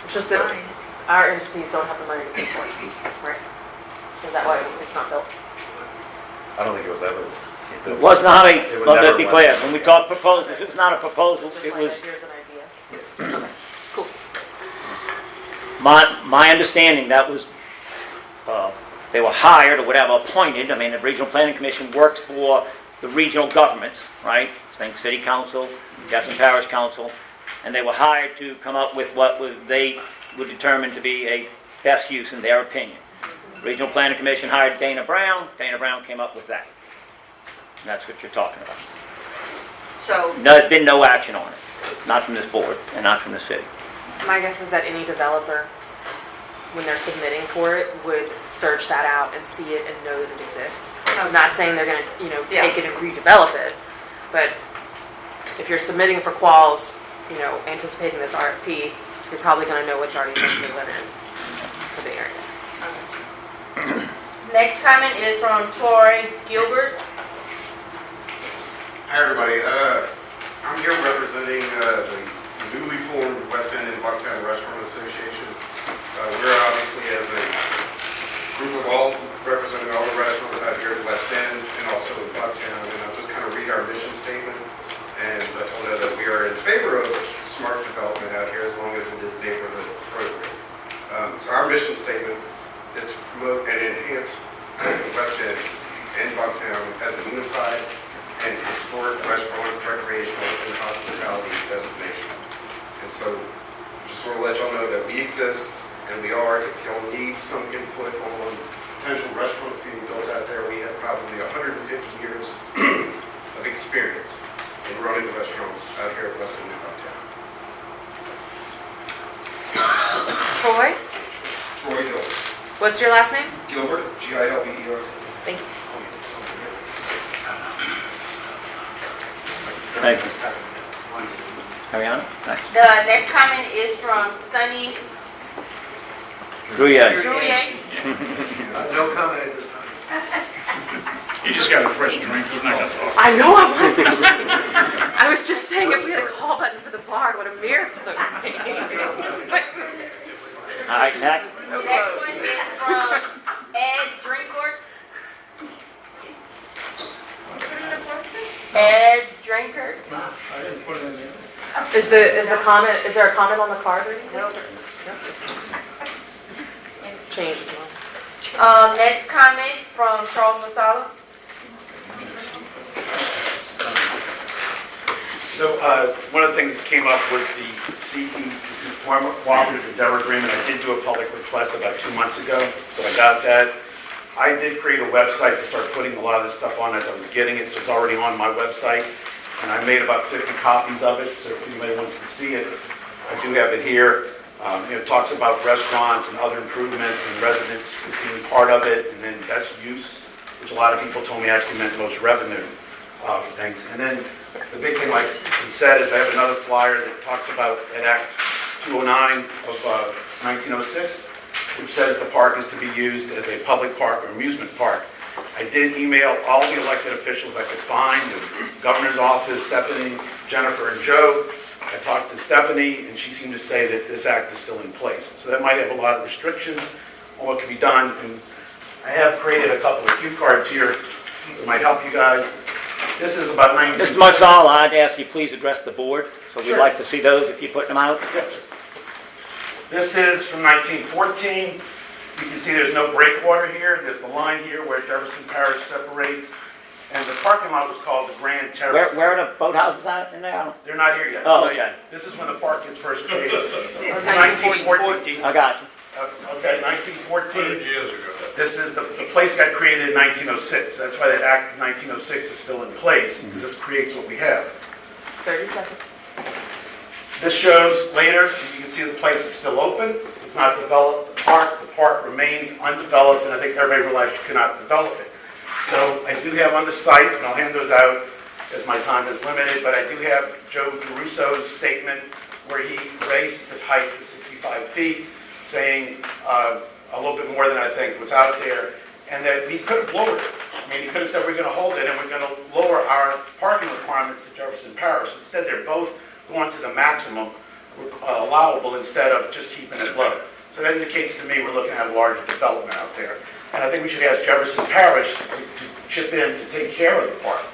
It's just that Nice. our entities don't have the money to pay for it, right? Is that why it's not built? I don't think it was ever. It was not It a, was let never that be one. clear, when we talk proposals, it was not a proposal, Just it like, was, here's an idea. Okay, cool. my understanding, that was, they were hired or whatever, appointed, I mean, the Regional Planning Commission works for the regional governments, right? Think City Council, Jefferson Parish Council, and they were hired to come up with what they would determine to be a best use in their opinion. Regional Planning Commission hired Dana Brown came up with that. And that's what you're talking about. So, There's been no action on it, not from this board and not from the city. My guess is that any developer, when they're submitting for it, would search that out and see it and know that it exists. I'm not saying they're gonna, take it and redevelop it, but if you're submitting for quals, anticipating this RFP, you're probably gonna know what's already been presented for the area. Next comment is from Troy Gilbert. Hi, everybody. I'm here representing the newly formed West End and Bucktown Restaurant Association. We're obviously as a group of all, representing all the restaurants out here at West End and also in Bucktown. And I'll just kind of read our mission statement and let you know that we are in favor of smart development out here as long as it is neighborhood appropriate. So our mission statement is to promote and enhance West End and Bucktown as a unified and historic restaurant, recreational, and hospitality destination. And so, just want to let y'all know that we exist, and we are. If y'all need some input on potential restaurants being built out there, we have probably 150 years of experience in running restaurants out here at West End and Bucktown. Troy, Troy Gilbert. what's your last name? Gilbert, Gilbert. Thank you. Thank you. Ariana? Next. The next comment is from Sunny Druye. Druye. No comment at this time. He just got a fresh drink, he's not gonna talk. I know I want this. I was just saying if we had a call button for the bar, what a miracle it would be. All right, next. The next one is from Ed Drinkard. Ed Drinkard. I didn't put it in there. Is there a comment on the card or anything? Nope. Change as well. Next comment from Charles Masala. So one of the things that came up was the CE Cooperative Endeavor Agreement. I did do a public request about 2 months ago, so I got that. I did create a website to start putting a lot of this stuff on as I was getting it, so it's already on my website. And I made about 50 copies of it, so if anybody wants to see it, I do have it here. It talks about restaurants and other improvements and residents as being part of it, and then best use which a lot of people told me actually meant most revenue for things. And then the big thing, like he said, is I have another flyer that talks about an Act 209 of 1906, which says the park is to be used as a public park or amusement park. I did email all the elected officials I could find, the governor's office, Stephanie, Jennifer, and Joe. I talked to Stephanie, and she seemed to say that this act is still in place. So that might have a lot of restrictions on what can be done. And I have created a couple of cue cards here that might help you guys. This is about 19... Mr. Marsal, I'd ask you please address the board, so we'd Sure. like to see those if you put them out. Yes. This is from 1914. You can see there's no breakwater here. There's the line here where Jefferson Parish separates. And the parking lot was called the Grand Terrace. Where are the boathouses at in there? They're not here yet. Oh, okay. This is when the park was first created. Okay. 1914. I got you. Okay, 1914. Years ago. This is, the place got created in 1906. That's why that Act of 1906 is still in place, because this creates what we have. 30 seconds. This shows later, you can see the place is still open. It's not developed. The park remained undeveloped, and I think everybody realized you cannot develop it. So I do have on the site, and I'll hand those out as my time is limited, but I do have Joe DeRusso's statement where he raised the height to 65 feet, saying a little bit more than I think was out there, and that we could have lowered it. I mean, he could have said we're going to hold it and we're going to lower our parking requirements to Jefferson Parish. Instead, they're both going to the maximum allowable instead of just keeping it low. So that indicates to me we're looking at a larger development out there. And I think we should ask Jefferson Parish to chip in to take care of the park.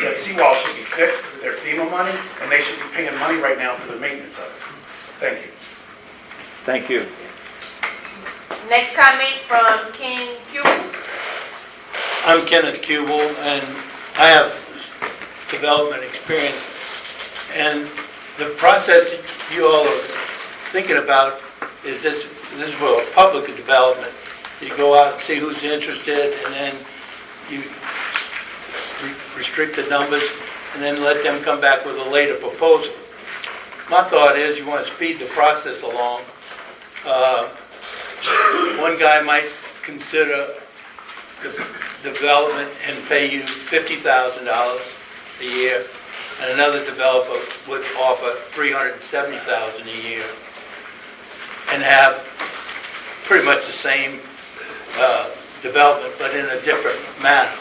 That seawall should be fixed with their FEMA money, and they should be paying money right now for the maintenance of it. Thank you. Thank you. Next comment from King Cubel. I'm Kenneth Cubel, and I have development experience. And the process that you all are thinking about is this is for a public development. You go out and see who's interested, and then you restrict the numbers, and then let them come back with a later proposal. My thought is you want to speed the process along. One guy might consider the development and pay you $50,000 a year, and another developer would offer $370,000 a year, and have pretty much the same development, but in a different manner.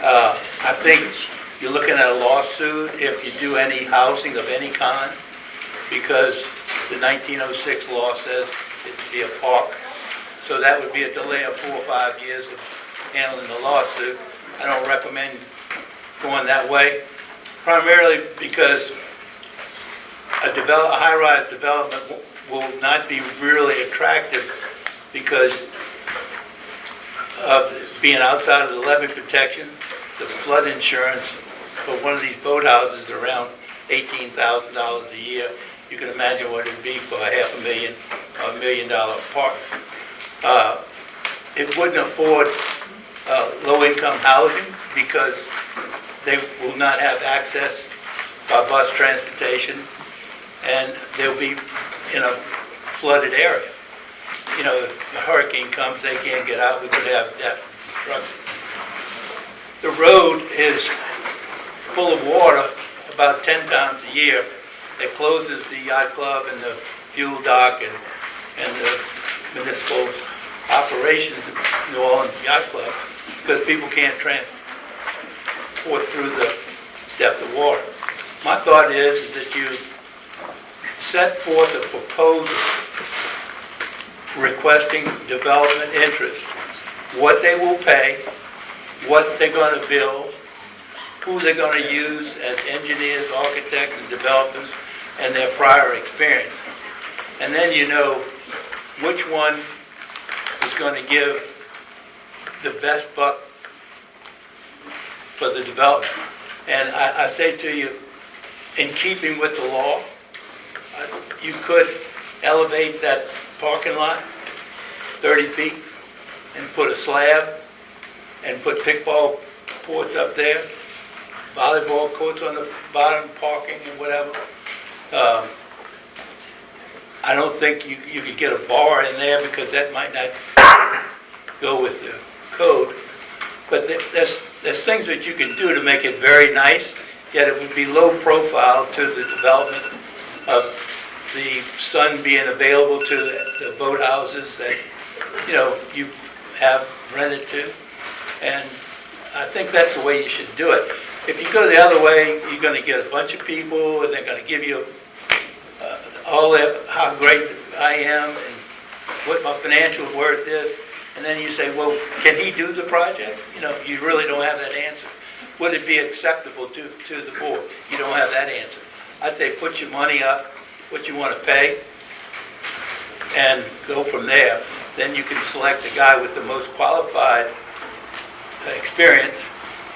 I think you're looking at a lawsuit if you do any housing of any kind, because the 1906 law says it to be a park. So that would be a delay of 4 or 5 years of handling the lawsuit. I don't recommend going that way, primarily because a high-rise development will not be really attractive because of being outside of the levee protection. The flood insurance for one of these boathouses is around $18,000 a year. You can imagine what it would be for a $500,000 or $1 million park. It wouldn't afford low-income housing because they will not have access by bus transportation, and they'll be in a flooded area. You know, if a hurricane comes, they can't get out. We could have death and destruction. The road is full of water about 10 times a year. It closes the yacht club and the fuel dock and the municipal operations of New Orleans Yacht Club because people can't transport through the depth of water. My thought is that you set forth a proposal requesting development interest, what they will pay, what they're going to build, who they're going to use as engineers, architects, and developers, and their prior experience. And then you know which one is going to give the best buck for the development. And I say to you, in keeping with the law, you could elevate that parking lot 30 feet and put a slab and put pickleball courts up there, volleyball courts on the bottom, parking and whatever. I don't think you could get a bar in there because that might not go with the code. But there's things that you can do to make it very nice, yet it would be low profile to the development of the sun being available to the boathouses that, you have rented to. And I think that's the way you should do it. If you go the other way, you're going to get a bunch of people, and they're going to give you all that, how great I am and what my financial worth is. And then you say, well, can he do the project? You really don't have that answer. Would it be acceptable to the board? You don't have that answer. I'd say put your money up, what you want to pay, and go from there. Then you can select the guy with the most qualified experience,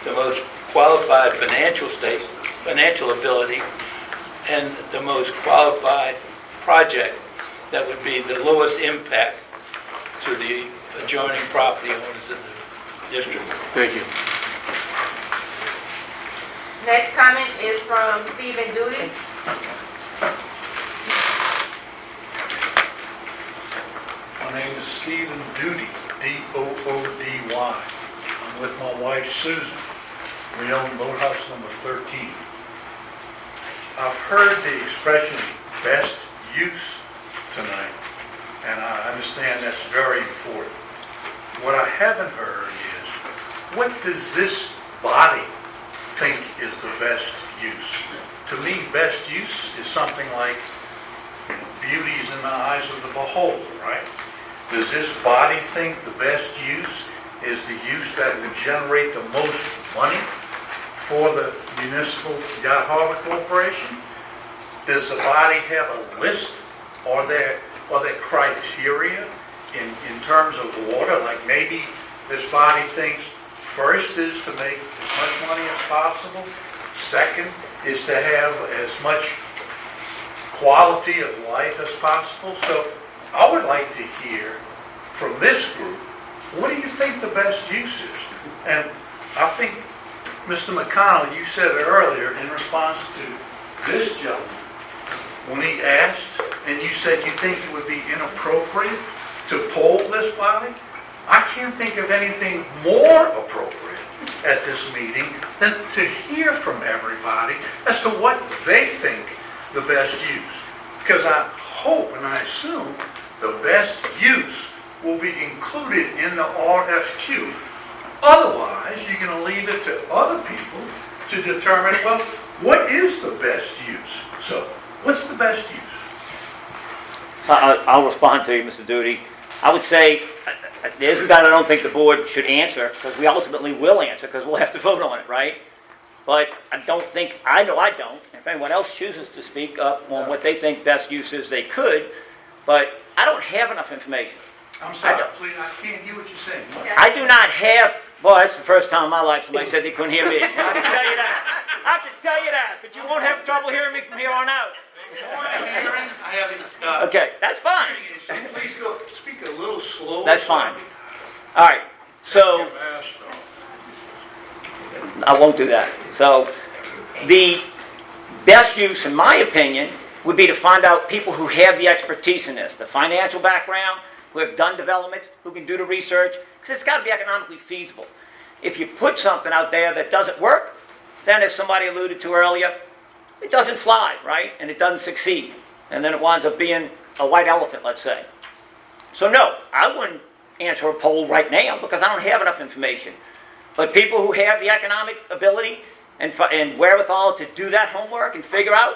the most qualified financial ability, and the most qualified project that would be the lowest impact to the adjoining property owners in the district. Thank you. Next comment is from Stephen Doody. My name is Stephen Doody, D-O-O-D-Y. I'm with my wife Susan. We own boathouse number 13. I've heard the expression best use tonight, and I understand that's very important. What I haven't heard is, what does this body think is the best use? To me, best use is something like beauty is in the eyes of the beholder, right? Does this body think the best use is the use that would generate the most money for the Municipal Yacht Harbor Corporation? Does the body have a list? Are there criteria in terms of water? Like maybe this body thinks first is to make as much money as possible. Second is to have as much quality of life as possible. So I would like to hear from this group, what do you think the best use is? And I think, Mr. McConnell, you said it earlier in response to this gentleman, when he asked, and you said you think it would be inappropriate to poll this body. I can't think of anything more appropriate at this meeting than to hear from everybody as to what they think the best use. Because I hope and I assume the best use will be included in the RFQ. Otherwise, you're going to leave it to other people to determine, well, what is the best use? So, what's the best use? I'll respond to you, Mr. Doody. I would say, there's that I don't think the board should answer, because we ultimately will answer, because we'll have to vote on it, right? But I don't. If anyone else chooses to speak up on what they think best use is, they could, but I don't have enough information. I'm sorry, please, I can't hear what you're saying. What? I do not have, well, that's the first time in my life somebody said they couldn't hear me. I can tell you that. But you won't have trouble hearing me from here on out. Okay, that's fine. Please go speak a little slower. That's fine. All right, so I won't do that. So the best use, in my opinion, would be to find out people who have the expertise in this, the financial background, who have done development, who can do the research, because it's got to be economically feasible. If you put something out there that doesn't work, then as somebody alluded to earlier, it doesn't fly, right? And it doesn't succeed. And then it winds up being a white elephant, let's say. So no, I wouldn't answer a poll right now because I don't have enough information. But people who have the economic ability and wherewithal to do that homework and figure out.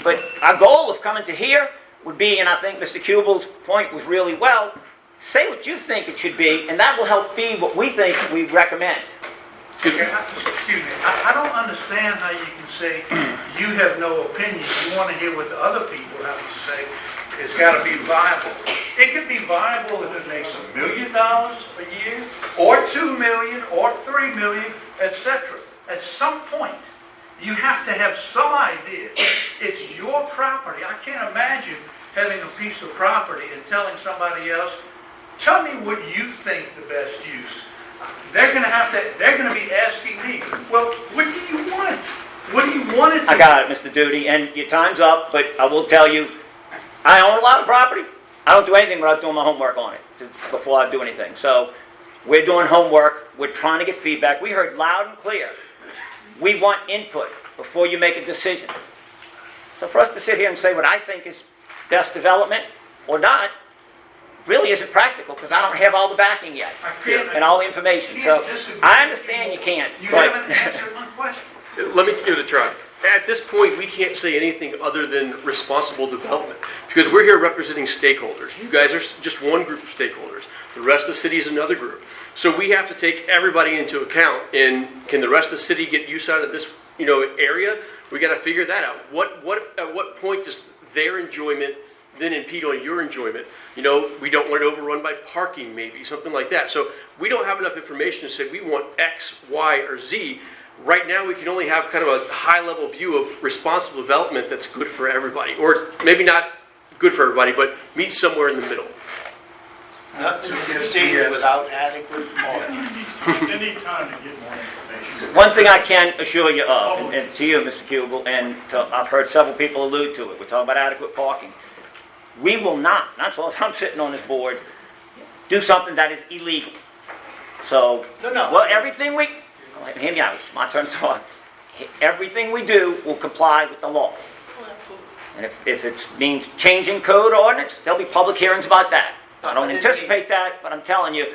But our goal of coming to here would be, and I think Mr. Kubel's point was really well, say what you think it should be, and that will help feed what we think we recommend. Excuse me, I don't understand how you can say you have no opinion. You want to hear what the other people have to say. It's got to be viable. It could be viable if it makes $1 million a year, or $2 million, or $3 million, etc. At some point, you have to have some idea. It's your property. I can't imagine having a piece of property and telling somebody else, tell me what you think the best use. They're going to be asking me, well, what do you want? What do you want it to be? I got it, Mr. Doody, and your time's up, but I will tell you, I own a lot of property. I don't do anything without doing my homework on it before I do anything. So We're doing homework, we're trying to get feedback. We heard loud and clear. We want input before you make a decision. So for us to sit here and say what I think is best development or not, really isn't practical, because I don't have all the backing yet and all the information. So I understand you can't, You but haven't answered my question. Let me give it a try. At this point, we can't say anything other than responsible development, because we're here representing stakeholders. You guys are just one group of stakeholders. The rest of the city is another group. So we have to take everybody into account. And can the rest of the city get use out of this, area? We got to figure that out. At what point does their enjoyment then impede on your enjoyment? We don't want it overrun by parking, maybe something like that. So we don't have enough information to say we want X, Y, or Z. Right now, we can only have kind of a high-level view of responsible development that's good for everybody, or maybe not good for everybody, but meet somewhere in the middle. Nothing succeeds without adequate parking. They need time to get more information. one thing I can assure you of, and to you, Mr. Kubel, and I've heard several people allude to it, we're talking about adequate parking. We will not, that's all, I'm sitting on this board, do something that is illegal. So, well, everything we, hear me out, it's my turn to talk. Everything we do will comply with the law. And if it means changing code or ordinance, there'll be public hearings about that. I don't anticipate that, but I'm telling you,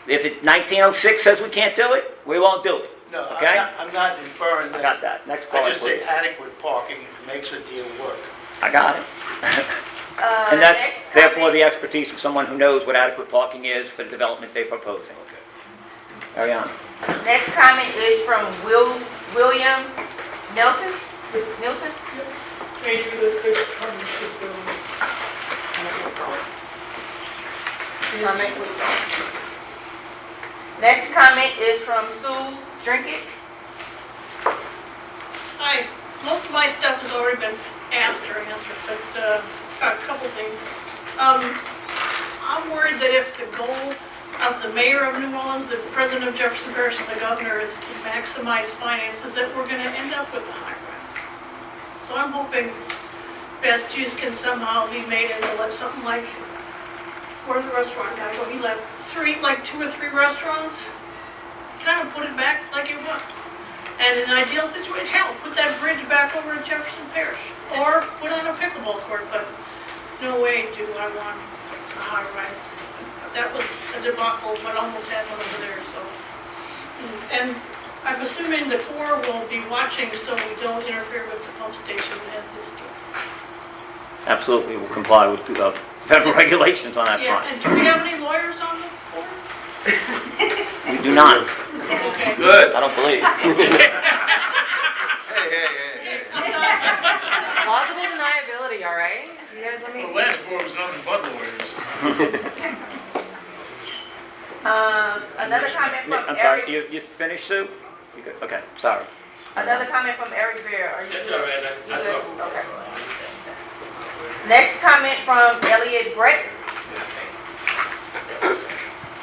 if 1906 says we can't do it, we won't do it. No, Okay? I'm not inferring that. I got that. Next I caller, just say please. adequate parking makes a deal work. I got it. And that's Next therefore comment. the expertise of someone who knows what adequate parking is for the development they're proposing. Carry on. Next comment is from William Nelson. Nelson? Next comment is from Sue Drinkit. Hi, most of my stuff has already been asked or answered, but got a couple things. I'm worried that if the goal of the mayor of New Orleans, the president of Jefferson Parish, and the governor is to maximize finances, that we're going to end up with a high rent. So I'm hoping best use can somehow be made into something like, where's the restaurant guy go? He left two or three restaurants, kind of put it back like it was. And in an ideal situation, hell, put that bridge back over in Jefferson Parish. Or put on a pickleball court, but no way do I want a high rent. That was a debacle, but almost had one over there, so. And I'm assuming the Corps will be watching so we don't interfere with the pump station as this goes. Absolutely, we'll comply with federal regulations on that Yeah, front. and do we have any lawyers on the Corps? We do not. Okay. Good. I don't believe. Plausible deniability, all right? You guys let me. The last board was nothing but lawyers. Another comment from I'm sorry, Eric. you finished, Sue? You good? Okay, sorry. Another comment from Eric Beer. Are you That's good? all right. You good? Okay. Next comment from Elliot Brett.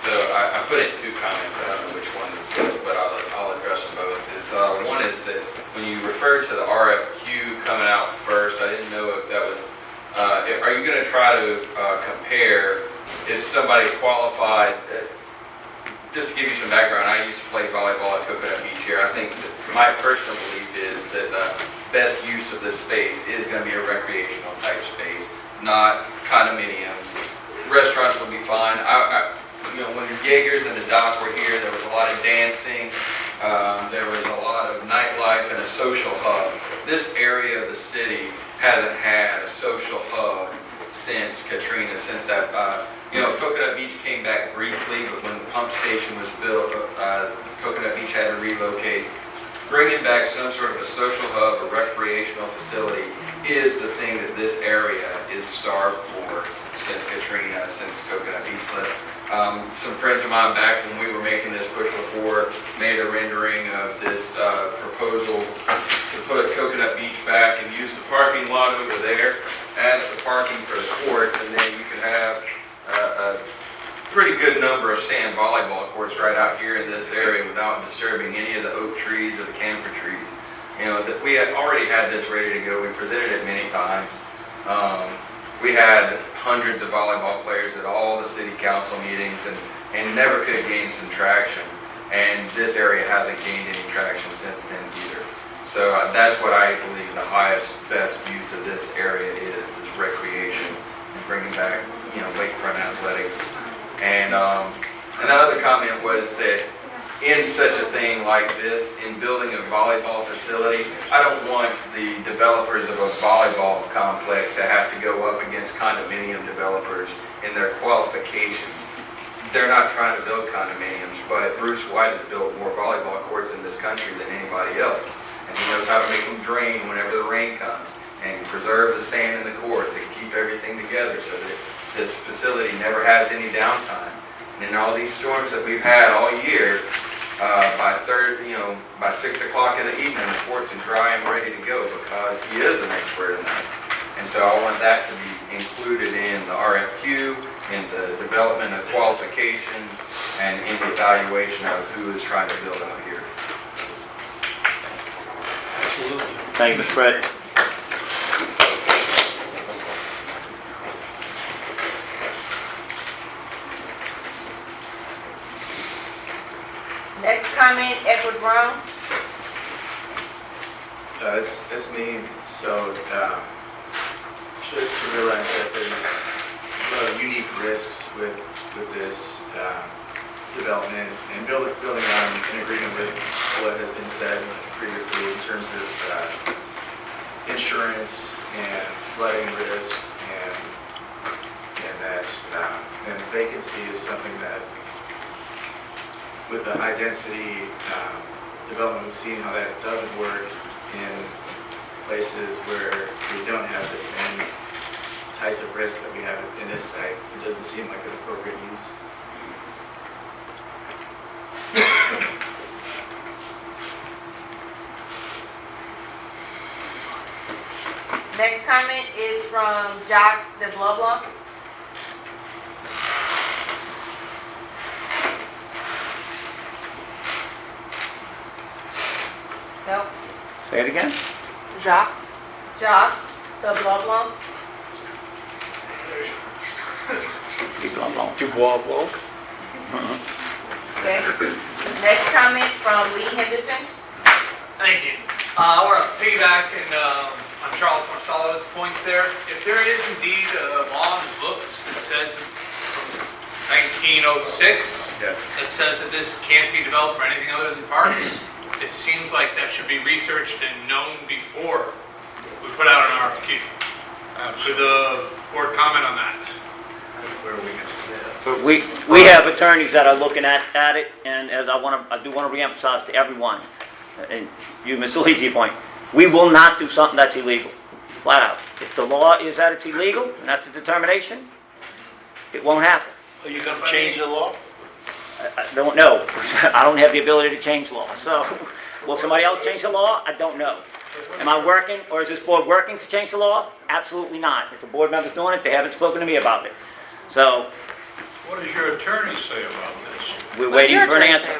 So I put in two comments, I don't know which one is, but I'll address them both. One is that when you referred to the RFQ coming out first, I didn't know if that was, are you going to try to compare if somebody qualified, just to give you some background, I used to play volleyball at Coconut Beach here. I think that my personal belief is that the best use of this space is going to be a recreational type space, not condominiums. Restaurants will be fine. When the Jaegers and the Doc were here, there was a lot of dancing. There was a lot of nightlife and a social hub. This area of the city hasn't had a social hub since Katrina, since that, Coconut Beach came back briefly, but when the pump station was built, Coconut Beach had to relocate. Bringing back some sort of a social hub, a recreational facility, is the thing that this area is starved for since Katrina, since Coconut Beach left. Some friends of mine back when we were making this push before made a rendering of this proposal to put Coconut Beach back and use the parking lot over there as the parking for the courts, and then you could have a pretty good number of sand volleyball courts right out here in this area without disturbing any of the oak trees or the camphor trees. We had already had this ready to go. We presented it many times. We had hundreds of volleyball players at all the city council meetings, and and never could gain some traction. And this area hasn't gained any traction since then either. So that's what I believe the highest, best use of this area is recreation and bringing back, lakefront athletics. And the other comment was that in such a thing like this, in building a volleyball facility, I don't want the developers of a volleyball complex to have to go up against condominium developers in their qualifications. They're not trying to build condominiums, but Bruce White has built more volleyball courts in this country than anybody else. And he knows how to make them drain whenever the rain comes and preserve the sand in the courts and keep everything together so that this facility never has any downtime. And in all these storms that we've had all year, by 6 o'clock in the evening, the courts are dry and ready to go because he is an expert in that. And so I want that to be included in the RFQ, in the development of qualifications, and in the evaluation of who is trying to build out here. Thank you, Mr. Brett. Next comment, Edward Brown. It's me. So just to realize that there's a lot of unique risks with this development and building on in agreement with what has been said previously in terms of insurance and flooding risk and that and vacancy is something that with the high density development we've seen how that doesn't work in places where we don't have the same types of risks that we have in this site. It doesn't seem like an appropriate use. Next comment is from Jacques de Blabla. Nope. Say it again. Jacques? Jacques de Blabla. Dubois Blanc. Okay. Next comment from Lee Henderson. Thank you. I want to piggyback on Charles Marcelo's points there. If there is indeed a law in the books that says from 1906 that says that this can't be developed for anything other than parks, it seems like that should be researched and known before we put out an RFQ. Could the board comment on that? So we have attorneys that are looking at it, and as I do want to reemphasize to everyone, and you, Mr. Lee, to your point, we will not do something that's illegal, flat out. If the law is that it's illegal, and that's a determination, it won't happen. Are you going to change the law? I don't know. I don't have the ability to change law. So, will somebody else change the law? I don't know. Am I working, or is this board working to change the law? Absolutely not. If the board member's doing it, they haven't spoken to me about it. So, What does your attorney say about this? we're waiting for an answer.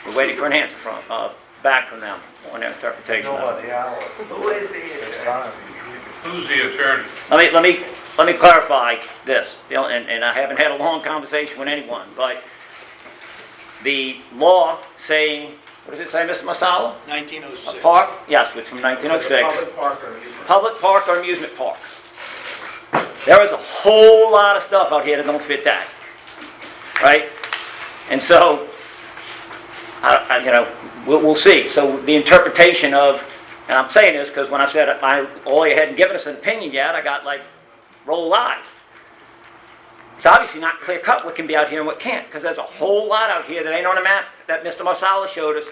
We're waiting for an answer back from them on their interpretation of it. Who is he? Who's the attorney? Let me clarify this, and I haven't had a long conversation with anyone, but the law saying, what does it say, Mr. Masala? 1906. A park? Yes, it's from 1906. Public park or amusement park. There is a whole lot of stuff out here that don't fit that, right? And so, we'll see. So the interpretation of, and I'm saying this because when I said all you hadn't given us an opinion yet, I got like roll eyes. It's obviously not clear cut what can be out here and what can't, because there's a whole lot out here that ain't on the map that Mr. Marsala showed us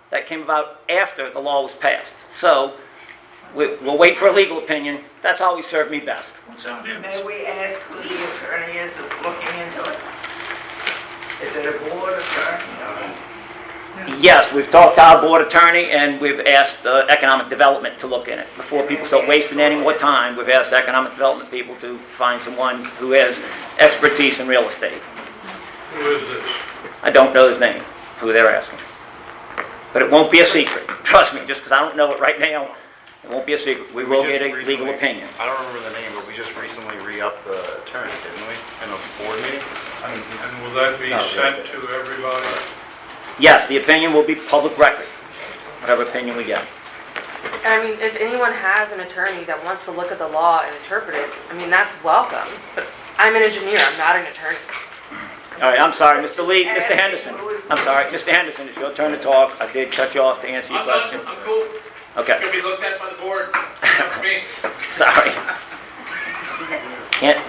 that came about after the law was passed. So we'll wait for a legal opinion. That's always served me best. May we ask who the attorney is that's looking into it? Is it a board attorney? Yes, we've talked to our board attorney, and we've asked economic development to look in it. Before people start wasting any more time, we've asked economic development people to find someone who has expertise in real estate. Who is this? I don't know his name, who they're asking. But it won't be a secret. Trust me, just because I don't know it right now, It won't be a secret. We will just get a legal recently- opinion. I don't remember the name, but we just recently re-upped the attorney, didn't we? In a board meeting? And will that be sent to everybody? Yes, the opinion will be public record, whatever opinion we get. And I mean, if anyone has an attorney that wants to look at the law and interpret it, I mean, that's welcome. But I'm an engineer, I'm not an attorney. All right, I'm sorry, Mr. Lee, Mr. Henderson. I'm sorry, Mr. Henderson, it's your turn to talk. I did cut you off to answer your question. I'm cool. Okay, It's gonna be looked at by the board, not for me. sorry.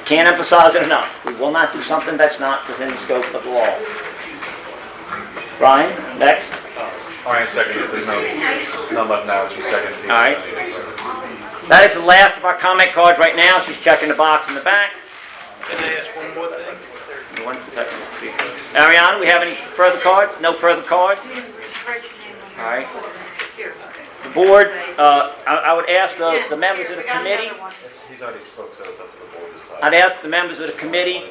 Can't emphasize it enough. We will not do something that's not within the scope of the law. Brian, next. Brian seconded, there's none left now, she's second. All right. That is the last of our comment cards right now. She's checking the box in the back. Can I ask one more thing? One second. Ariana, we have any further cards? No further cards? All right. The board, I would ask the members of the committee, He's already spoke, so it's up to the board to decide. I'd ask the members of the committee,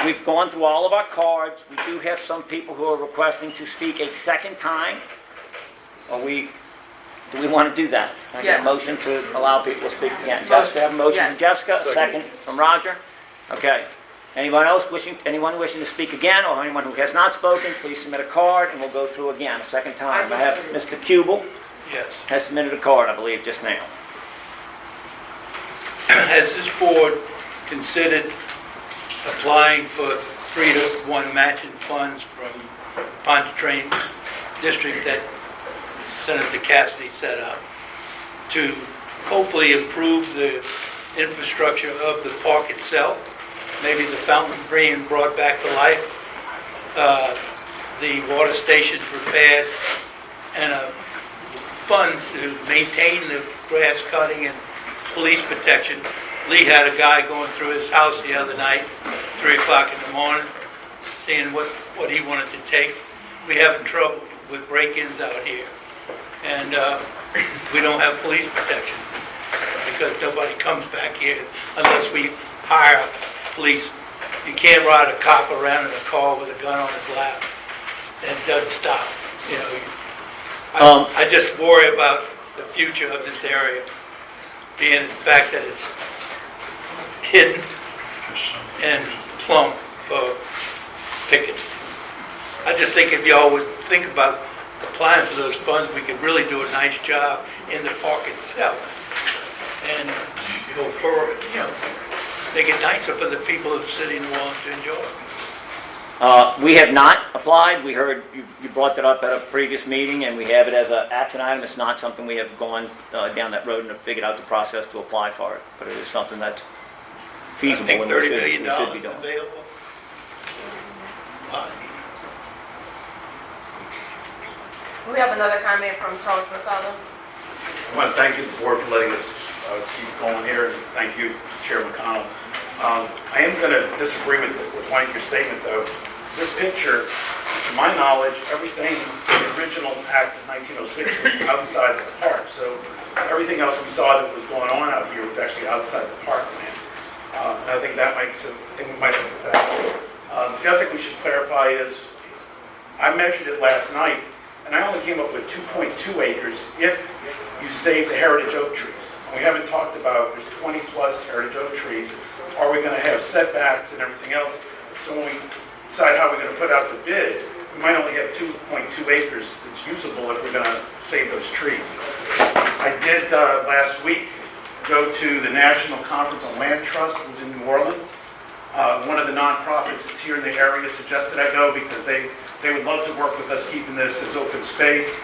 we've gone through all of our cards. We do have some people who are requesting to speak a second time. Do we want to do that? Can I get a Yes. motion to allow people to speak again? Jessica, have a motion from Yes. Jessica, a second from Roger? Okay. Anyone wishing to speak again, or anyone who has not spoken, please submit a card, and we'll go through again a second time. I have Mr. Kubel Yes. has submitted a card, I believe, just now. Has this board considered applying for 3-to-1 matching funds from Pontchartrain District that Senator Cassidy set up to hopefully improve the infrastructure of the park itself? Maybe the fountain being brought back to life, the water stations repaired, and a fund to maintain the grass cutting and police protection. Lee had a guy going through his house the other night, 3 o'clock in the morning, seeing what he wanted to take. We having trouble with break-ins out here, and we don't have police protection because nobody comes back here unless we hire police. You can't ride a cop around in a car with a gun on his lap and it doesn't stop. You know, I just worry about the future of this area, being the fact that it's hidden and plumb for picking. I just think if y'all would think about applying for those funds, we could really do a nice job in the park itself and go forward, you know, make it nicer for the people of the city of New Orleans to enjoy. We have not applied. We heard you brought that up at a previous meeting, and we have it as an action item. It's not something we have gone down that road and have figured out the process to apply for it, but it is something that's feasible I think and $30 we million should be doing. available. We have another comment from Charles Masala. I want to thank you, the board, for letting us keep going here, and thank you, Chair McConnell. I am going to disagree with one of your statement, though. This picture, to my knowledge, everything in the original act of 1906 was outside the park, so everything else we saw that was going on out here was actually outside the parkland. And I think that might, so I think we might look at that. The other thing we should clarify is, I measured it last night, and I only came up with 2.2 acres if you save the heritage oak trees. And we haven't talked about, there's 20 plus heritage oak trees. Are we going to have setbacks and everything else? So when we decide how we're going to put out the bid, we might only have 2.2 acres that's usable if we're going to save those trees. I did last week go to the National Conference on Land Trust. It was in New Orleans. One of the nonprofits that's here in the area suggested I go because they would love to work with us keeping this as open space.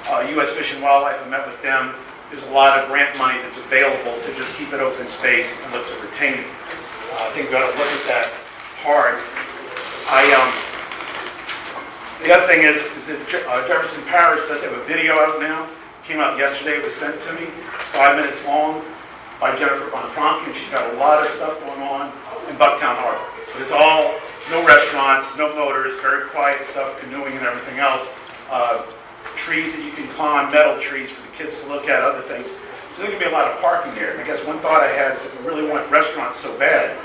U.S. Fish and Wildlife, I met with them. There's a lot of grant money that's available to just keep it open space and look to retain it. I think we've got to look at that hard. The other thing is that Jefferson Parish does have a video out now. Came out yesterday, it was sent to me. It's 5 minutes long by Jennifer Von Franken. She's got a lot of stuff going on in Bucktown Harbor. But it's all, no restaurants, no motors, very quiet stuff, canoeing and everything else. Trees that you can climb, metal trees for the kids to look at, other things. So there's going to be a lot of parking here. And I guess one thought I had is if we really want restaurants so bad,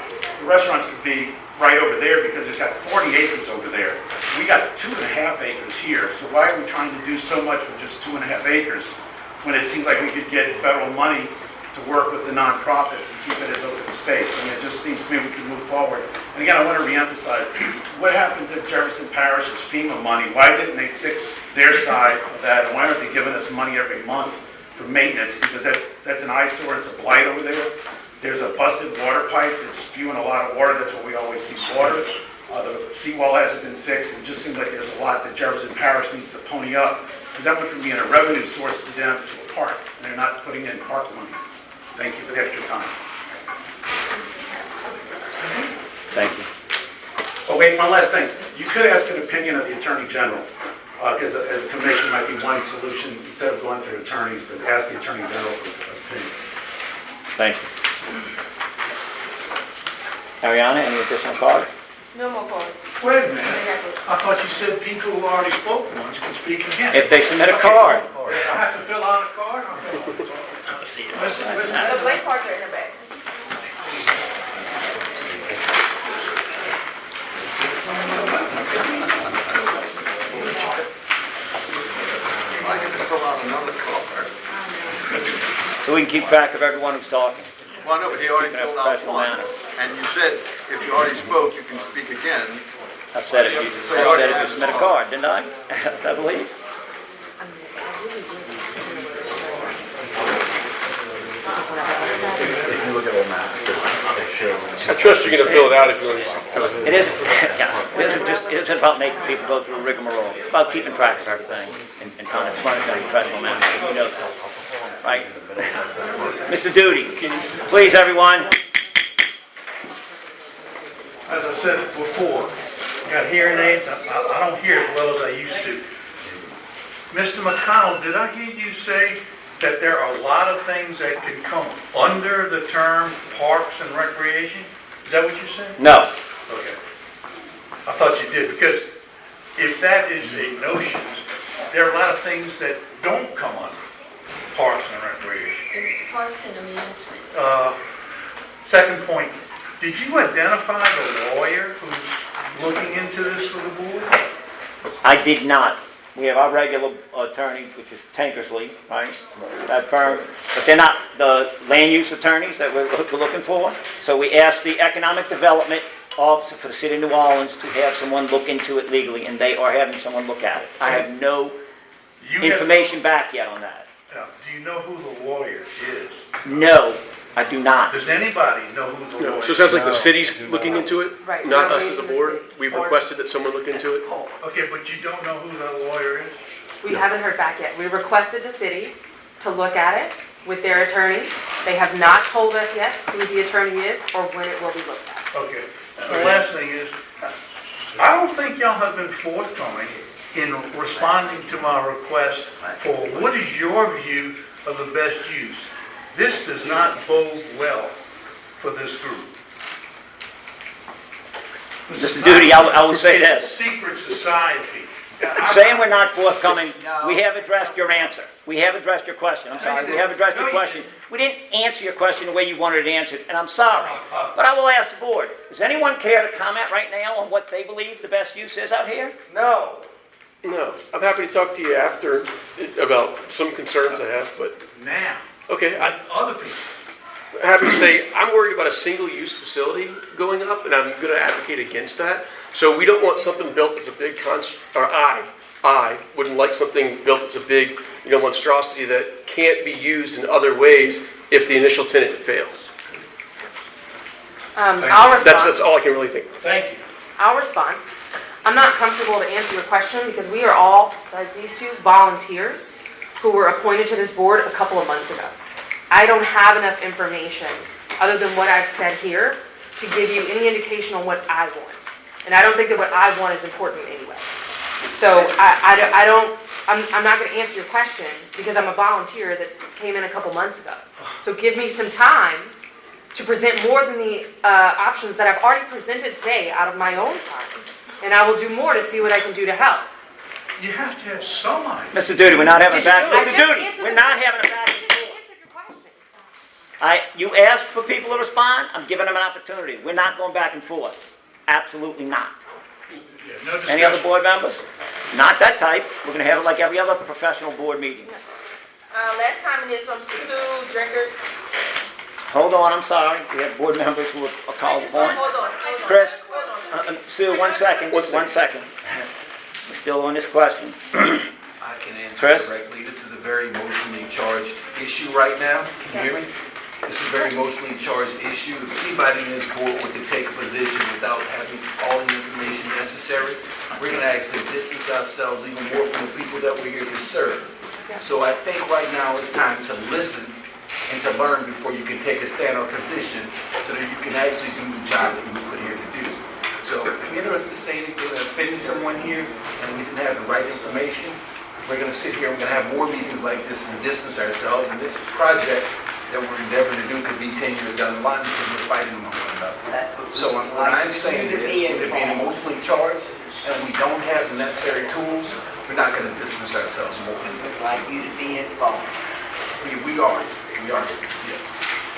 the restaurants could be right over there because it's got 40 acres over there. We got 2.5 acres here. So why are we trying to do so much with just 2.5 acres? when it seems like we could get federal money to work with the nonprofits and keep it as open space. I mean, it just seems to me we could move forward. And again, I want to reemphasize, what happened to Jefferson Parish's FEMA money? Why didn't they fix their side of that? And why aren't they giving us money every month for maintenance? Because that's an eyesore, it's a blight over there. There's a busted water pipe that's spewing a lot of water. That's what we always see water. The seawall hasn't been fixed. It just seems like there's a lot that Jefferson Parish needs to pony up. Because that went from being a revenue source to them to a park. And they're not putting in park money. Thank you for the extra time. Thank you. Oh, wait, one last thing. You could ask an opinion of the Attorney General. Because as a commission might be one solution instead of going through attorneys, but ask the Attorney General for an opinion. Thank you. Ariana, any additional cards? No more cards. Wait a minute. I thought you said people who already spoke once could speak again. If they submit a card. I have to fill out a card? The blank cards are in her bag. I get to fill out another card. So we can keep track of everyone who's talking. Well, no, but he already In a filled out professional one. manner. And you said if you already spoke, you can speak again. I said if you submit a card, didn't I? I believe. If you look at the maps, they show. I trust you're going to fill it out if you want to go ahead. It isn't, it isn't about making people go through a rigmarole. It's about keeping track of everything and kind of running in a professional manner. You know that. Right. Mr. Duty, please, everyone. As I said before, I got hearing aids. I don't hear as well as I used to. Mr. McConnell, did I hear you say that there are a lot of things that can come under the term parks and recreation? Is that what you said? No. Okay. I thought you did, because if that is a notion, there are a lot of things that don't come under parks and recreation. It's parks and amusement. Second point, did you identify the lawyer who's looking into this for the board? I did not. We have our regular attorney, which is Tankersley, right? That firm. But they're not the land use attorneys that we're looking for. So we asked the Economic Development Officer for the City of New Orleans to have someone look into it legally, and they are having someone look at it. I have no information back yet on that. Now, do you know who the lawyer is? No, I do not. Does anybody know who the lawyer is? So it sounds like the city's looking into it, Right. not us as a board. We've requested that someone look into it. Okay, but you don't know who the lawyer is? We haven't heard back yet. We requested the city to look at it with their attorney. They have not told us yet who the attorney is or when it will be looked at. Okay. The last thing is, I don't think y'all have been forthcoming in responding to my request for what is your view of the best use. This does not bode well for this group. Mr. Duty, I will say this. Secret society. Saying we're not forthcoming, we have addressed your answer. We have addressed your question. I'm sorry, we have addressed your question. We didn't answer your question the way you wanted it answered, and I'm sorry. But I will ask the board, does anyone care to comment right now on what they believe the best use is out here? No. No, I'm happy to talk to you after about some concerns I have, but, Now. okay, Other people. happy to say, I'm worried about a single-use facility going up, and I'm going to advocate against that. So we don't want something built as a big I wouldn't like something built that's a big, monstrosity that can't be used in other ways if the initial tenant fails. I'll respond. That's all I can really think. Thank you. I'll respond. I'm not comfortable to answer your question because we are all, besides these two, volunteers who were appointed to this board a couple of months ago. I don't have enough information other than what I've said here to give you any indication on what I want. And I don't think that what I want is important anyway. So I'm not going to answer your question because I'm a volunteer that came in a couple months ago. So give me some time to present more than the options that I've already presented today out of my own time. And I will do more to see what I can do to help. You have to have some idea. Mr. Duty, we're not having a back. I Mr. just Duty, answered we're the- not having a back and forth. You asked for people to respond. I'm giving them an opportunity. We're not going back and forth. Absolutely not. Any other board members? Not that type. We're going to have it like every other professional board meeting. Last comment is from Sue Drinker. Hold on, I'm sorry. We have board members who are called upon. Hold on. Chris, Hold on. Sue, 1 second. 1 second. We're still on this question. I can Chris? answer directly. This is a very emotionally charged issue right now. Can you hear me? This is a very emotionally charged issue. If anybody in this board were to take a position without having all the information necessary, we're going to actually distance ourselves even more from the people that we're here to serve. So I think right now it's time to listen and to learn before you can take a stand or position so that you can actually do the job that you were put here to do. So if you're interested in saying anything that offended someone here and we didn't have the right information, we're going to sit here, we're going to have more meetings like this and distance ourselves, and this project that we're endeavoring to do could be 10 years down the line because we're fighting among one another. So what I'm saying is, with it being emotionally charged and we don't have the necessary tools, we're not going to distance ourselves more. Would like you to be involved. We are, yes.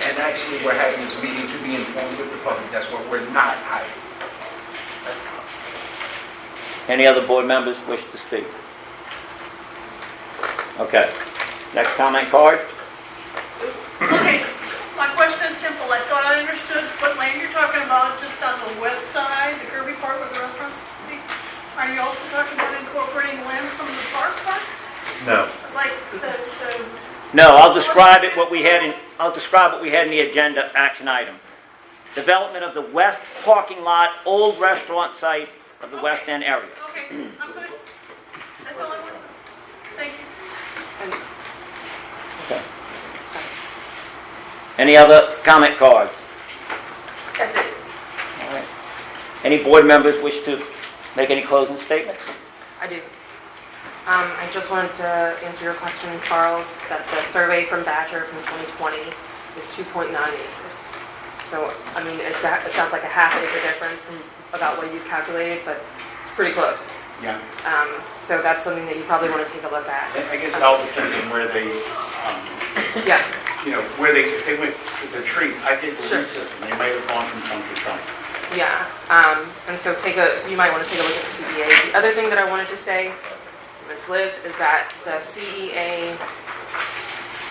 And actually, we're having this meeting to be informed with the public. That's what we're not hiding. Any other board members wish to speak? Okay. Next comment card. Okay, my question is simple. I thought I understood what land you're talking about, just on the west side, the Kirby Park with the restaurant. Are you also talking about incorporating land from the park? No. Like the No, I'll describe what we had in the agenda action item. Development of the west parking lot, old restaurant site of the West End area. Okay, I'm good. That's all I want. Thank you. Okay. Any other comment cards? That's it. All right. Any board members wish to make any closing statements? I do. I just wanted to answer your question, Charles, that the survey from Badger from 2020 is 2.9 acres. So, I mean, it sounds like a half acre different from about what you calculated, but it's pretty close. Yeah. So that's something that you probably want to take a look at. I guess it all depends on where they, Yeah. if they went with the trees, I get the root system, they might have gone from trunk to trunk. Yeah, and so you might want to take a look at the CEA. The other thing that I wanted to say, Ms. Liz, is that the CEA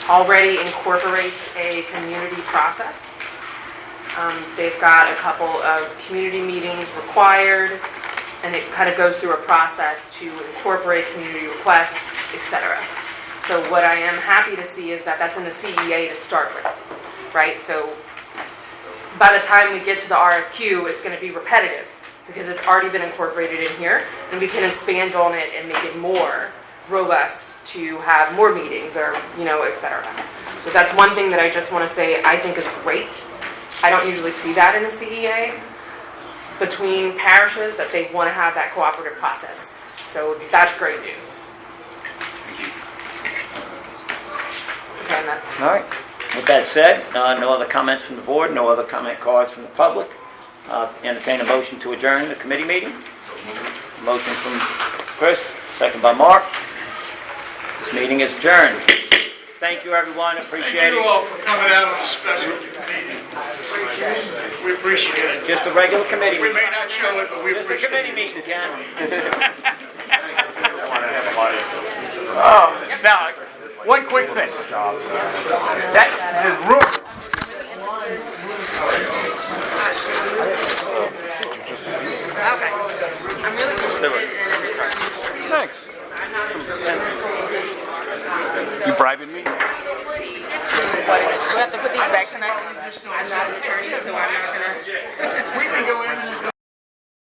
already incorporates a community process. They've got a couple of community meetings required, and it kind of goes through a process to incorporate community requests, etc. So what I am happy to see is that that's in the CEA to start with, right? So by the time we get to the RFQ, it's going to be repetitive because it's already been incorporated in here, and we can expand on it and make it more robust to have more meetings or, et cetera. So that's one thing that I just want to say I think is great. I don't usually see that in the CEA between parishes, that they want to have that cooperative process. So that's great news. Okay, and that. All right. With that said, no other comments from the board, no other comment cards from the public. Entertain a motion to adjourn the committee meeting. Motion from Chris, second by Mark. This meeting is adjourned. Thank you, everyone. Appreciate it. Thank you all for coming out on a special meeting. We appreciate it. Just a regular committee We meeting. may not show it, but we Just a appreciate committee it. meeting, Ken. Now, one quick thing. That, the room. Okay. I'm really interested in Thanks. You bribing me? Do we have to put these back tonight? I'm not an attorney, so I'm not gonna. We can go in and